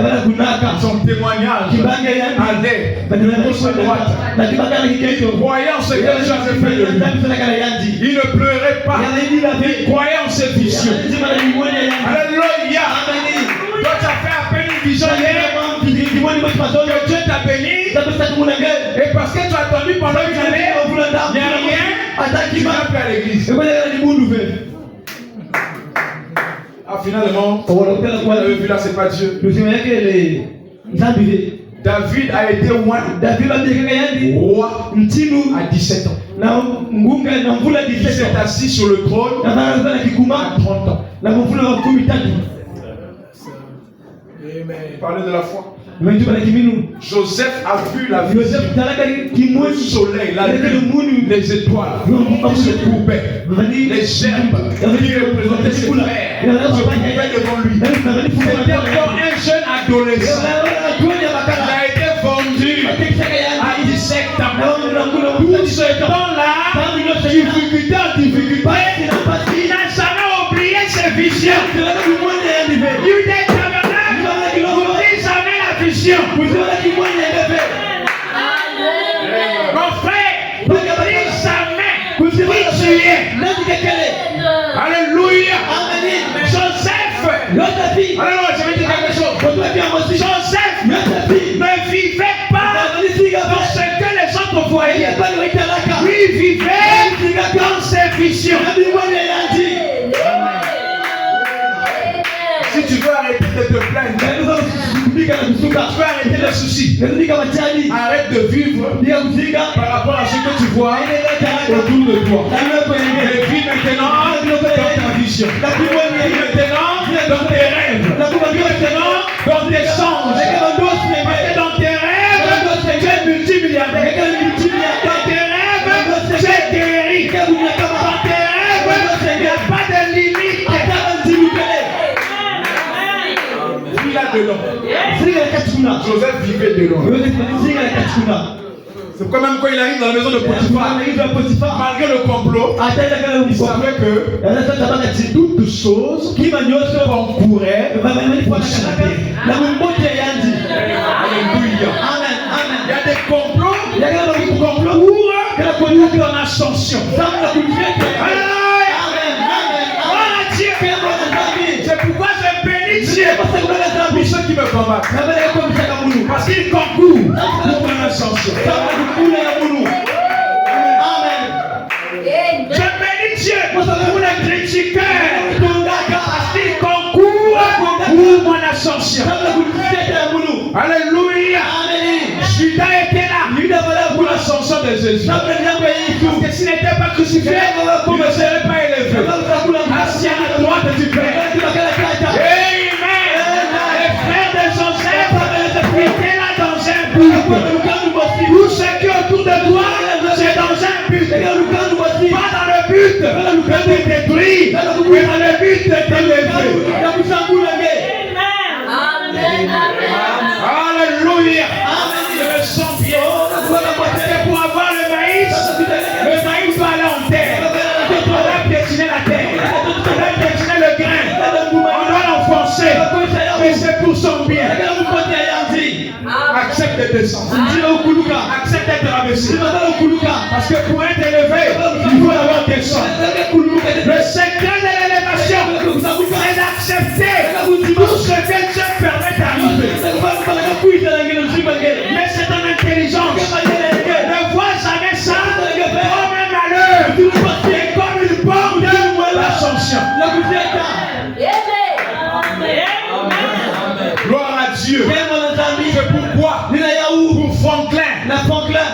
Son témoignage allait de gauche à droite. Il croyait en ce que Dieu avait fait de lui. Il ne pleurait pas. Il croyait en ses visions. Alléluia. Toi, tu as fait à peine une vision hier. Que Dieu t'a béni. Et parce que tu as attendu pendant une année, il n'y a rien. Tu vas appeler à l'église. Ah, finalement, on avait vu là, c'est pas Dieu. David a été roi à 17 ans. Il s'est assis sur le trône à 30 ans. Parlez de la foi. Joseph a vu la vision, le soleil, la lune, les étoiles, qui se courbaient, les gerbes qui représentaient ses frères, qui se courbaient devant lui. C'était encore un jeune adolescent. Il a été vendu à 17 ans. Tout ce temps-là, difficulté en difficulté, il n'a jamais oublié ses visions. Il était mon frère, n'oublie jamais qui tu es. Alléluia. Joseph, alors je vais dire quelque chose. Joseph ne vivait pas dans ce que les autres voyaient. Lui vivait dans ses visions. Si tu veux arrêter de te plaindre, tu veux arrêter les soucis. Arrête de vivre par rapport à ce que tu vois autour de toi. Et vis maintenant dans ta vision. Vis maintenant dans tes rêves. Vis maintenant dans tes songes. Dans tes rêves, tu es multimilliardaire. Dans tes rêves, tu es guéri. Dans tes rêves, il n'y a pas de limite. Joseph vivait de l'homme. C'est quand même quand il arrive dans la maison de Potiphar, malgré le complot, il savait que toutes choses concouraient pour son bien. Alléluia. Il y a des complots pour ton ascension. C'est pourquoi je bénis Dieu pour ceux qui me combattent. Parce qu'ils concourent pour mon ascension. Amen. Je bénis Dieu pour les critiqueurs. Parce qu'ils concourent pour mon ascension. Alléluia. Judas était là pour l'ascension de Jésus. Parce que s'il n'était pas crucifié, il ne serait pas élevé. Assis à la droite du Père. Amen. Les frères de Joseph étaient là dans un but. Tout ce qui est autour de toi, c'est dans un but. Pas dans le but de te détruire, mais dans le but de t'élever. Alléluia. Je me sens bien. Parce que pour avoir le maïs doit aller en terre. On doit piétiner la terre. On doit piétiner le grain. On doit l'enfoncer. Mais c'est pour son bien. Accepte de descendre. Accepte d'être rabaissé. Parce que pour être élevé, il faut avoir descendre. Le secret de l'élévation, c'est d'accepter tout ce que Dieu permet d'arriver. Mais c'est ton intelligence. Ne vois jamais ça comme un malheur. Gloire à Dieu. C'est pourquoi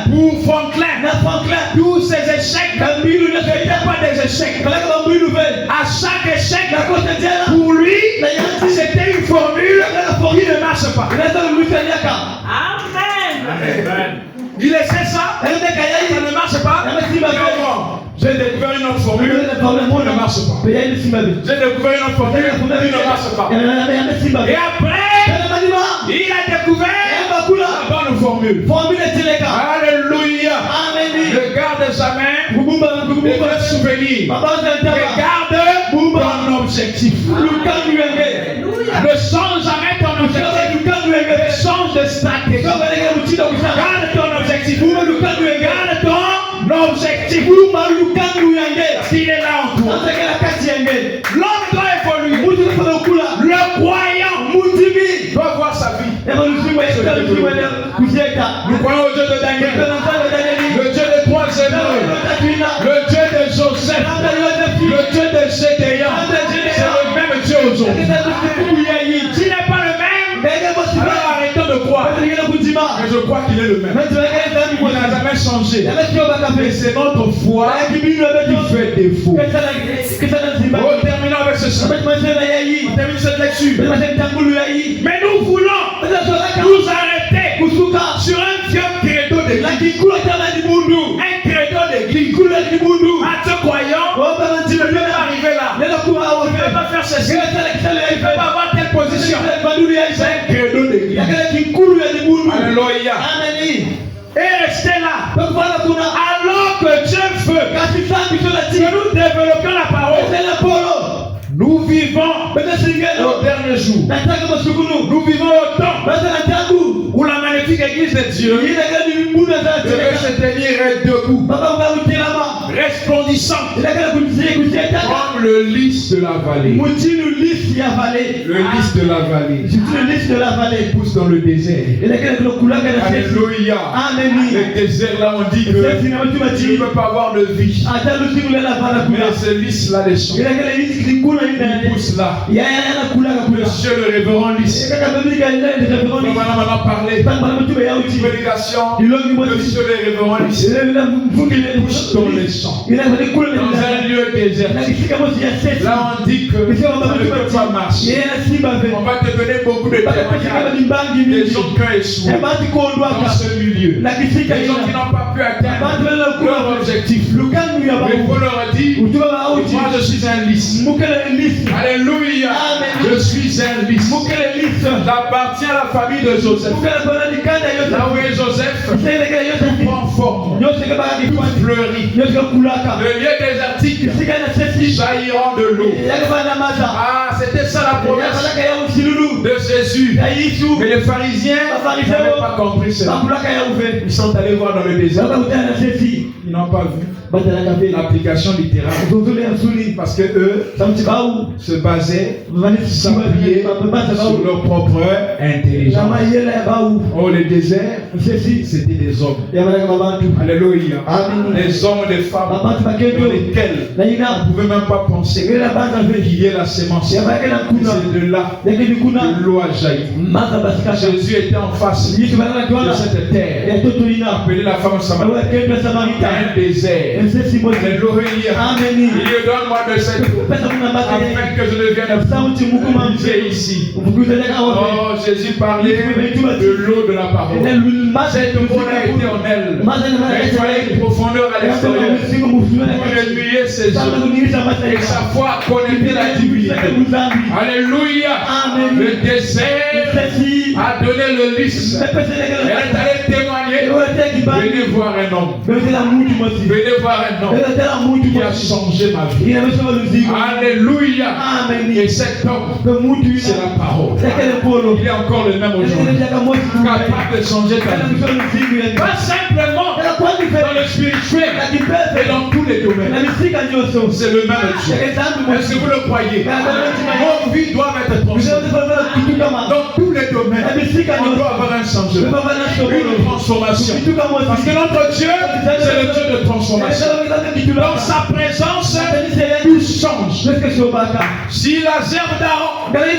pour Franklin, tous ces échecs n'étaient pas des échecs. À chaque échec, pour lui, c'était une formule qui ne marche pas. Amen. Il essaie ça, ça ne marche pas. J'ai découvert une autre formule qui ne marche pas. J'ai découvert une autre formule qui ne marche pas. Et après, il a découvert la bonne formule. Alléluia. Ne garde jamais les vrais souvenirs. Regarde ton objectif. Ne change jamais ton objectif. Ne change de stratégie. Garde ton objectif. Garde ton objectif. S'il est là en toi. L'homme doit évoluer. Le croyant doit voir sa vie. Nous croyons au Dieu de Daniel, le Dieu des trois émeutes, le Dieu de Joseph, le Dieu de Gédéon. C'est le même Dieu aujourd'hui. S'il n'est pas le même, alors arrêtons de croire. Mais je crois qu'il est le même. Il n'a jamais changé. Mais c'est notre foi qui fait défaut. Terminons avec ce chant. On termine cette lecture. Mais nous voulons nous arrêter sur un vieux credo d'église. Un credo d'église. À ce croyant, tu ne peux pas arriver là. Tu ne peux pas faire ceci. Tu ne peux pas avoir telle position. C'est un credo d'église. Alléluia. Et restez là. Alors que Dieu veut que nous développions la parole. Nous vivons au dernier jour. Nous vivons au temps où la magnifique église de Dieu devait se tenir debout, resplendissante, comme le lys de la vallée. Le lys de la vallée pousse dans le désert. Alléluia. Le désert là, on dit que tu ne peux pas avoir de vie. Mais ce lys là, les champs, il pousse là. Monsieur le révérend lys. On va maintenant parler de prédication. Monsieur le révérend lys. Il pousse dans les champs. Dans un lieu désert. Là, on dit que ça ne peut pas marcher. On va te donner beaucoup de témoignages. Des gens qui ont échoué dans ce milieu. Des gens qui n'ont pas pu atteindre leur objectif. Mais il faut leur dire, moi je suis un lys. Alléluia. Je suis un lys. J'appartiens à la famille de Joseph. Là où est Joseph, tout prend forme, tout fleurit. Le lieu désertique jailliront de l'eau. Ah, c'était ça la promesse de Jésus. Mais les pharisiens n'avaient pas compris cela. Ils sont allés voir dans le désert. Ils n'ont pas vu l'application littérale. Parce que eux se basaient, s'appuyaient sur leur propre intelligence. Oh, le désert, c'était des hommes. Alléluia. Des hommes et des femmes dans lesquels on ne pouvait même pas penser qu'il y ait la sémence. C'est de là que l'eau a jailli. Jésus était en face de cette terre, appelé la femme samaritaine, un désert. Alléluia. Il lui donne-moi de cette eau afin que je devienne puiser ici. Oh, Jésus parlait de l'eau de la parole. Cette eau a été en elle. Mais il fallait une profondeur à l'extérieur pour remuer ses eaux. Et sa foi connaissait la divinité. Alléluia. Le désert a donné le lys. Elle est allée témoigner. Venez voir un homme. Venez voir un homme qui a changé ma vie. Alléluia. Et cet homme, c'est la parole. Il est encore le même aujourd'hui. Capable de changer ta vie. Pas simplement dans le spirituel, mais dans tous les domaines. C'est le même Dieu. Est-ce que vous le croyez? Nos vies doivent être transformées. Dans tous les domaines, on doit avoir un changement. Une transformation. transformation. Parce que notre Dieu, c'est le Dieu de transformation. Dans sa présence, tout change. Si la gerbe d'Aaron avait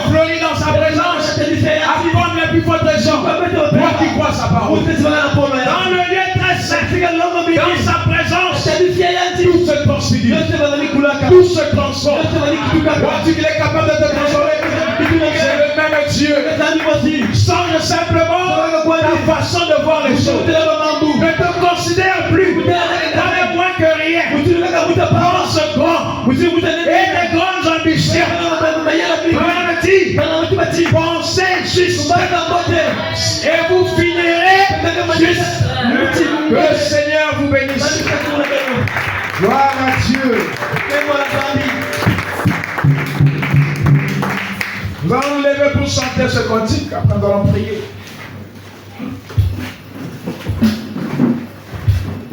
fleuri dans sa présence, accorde les plus fortes gens, moi qui crois sa parole. Dans le lieu très saint, dans sa présence, tout se transfigure, tout se transforme. Vois-tu qu'il est capable de te transformer? C'est le même Dieu. Change simplement ta façon de voir les choses. Ne te considère plus comme moins que rien. Pense grand et des grandes ambitions. Pensez juste et vous finirez juste. Que le Seigneur vous bénisse. Gloire à Dieu. Nous allons nous lever pour chanter ce cantique. Après, nous allons prier.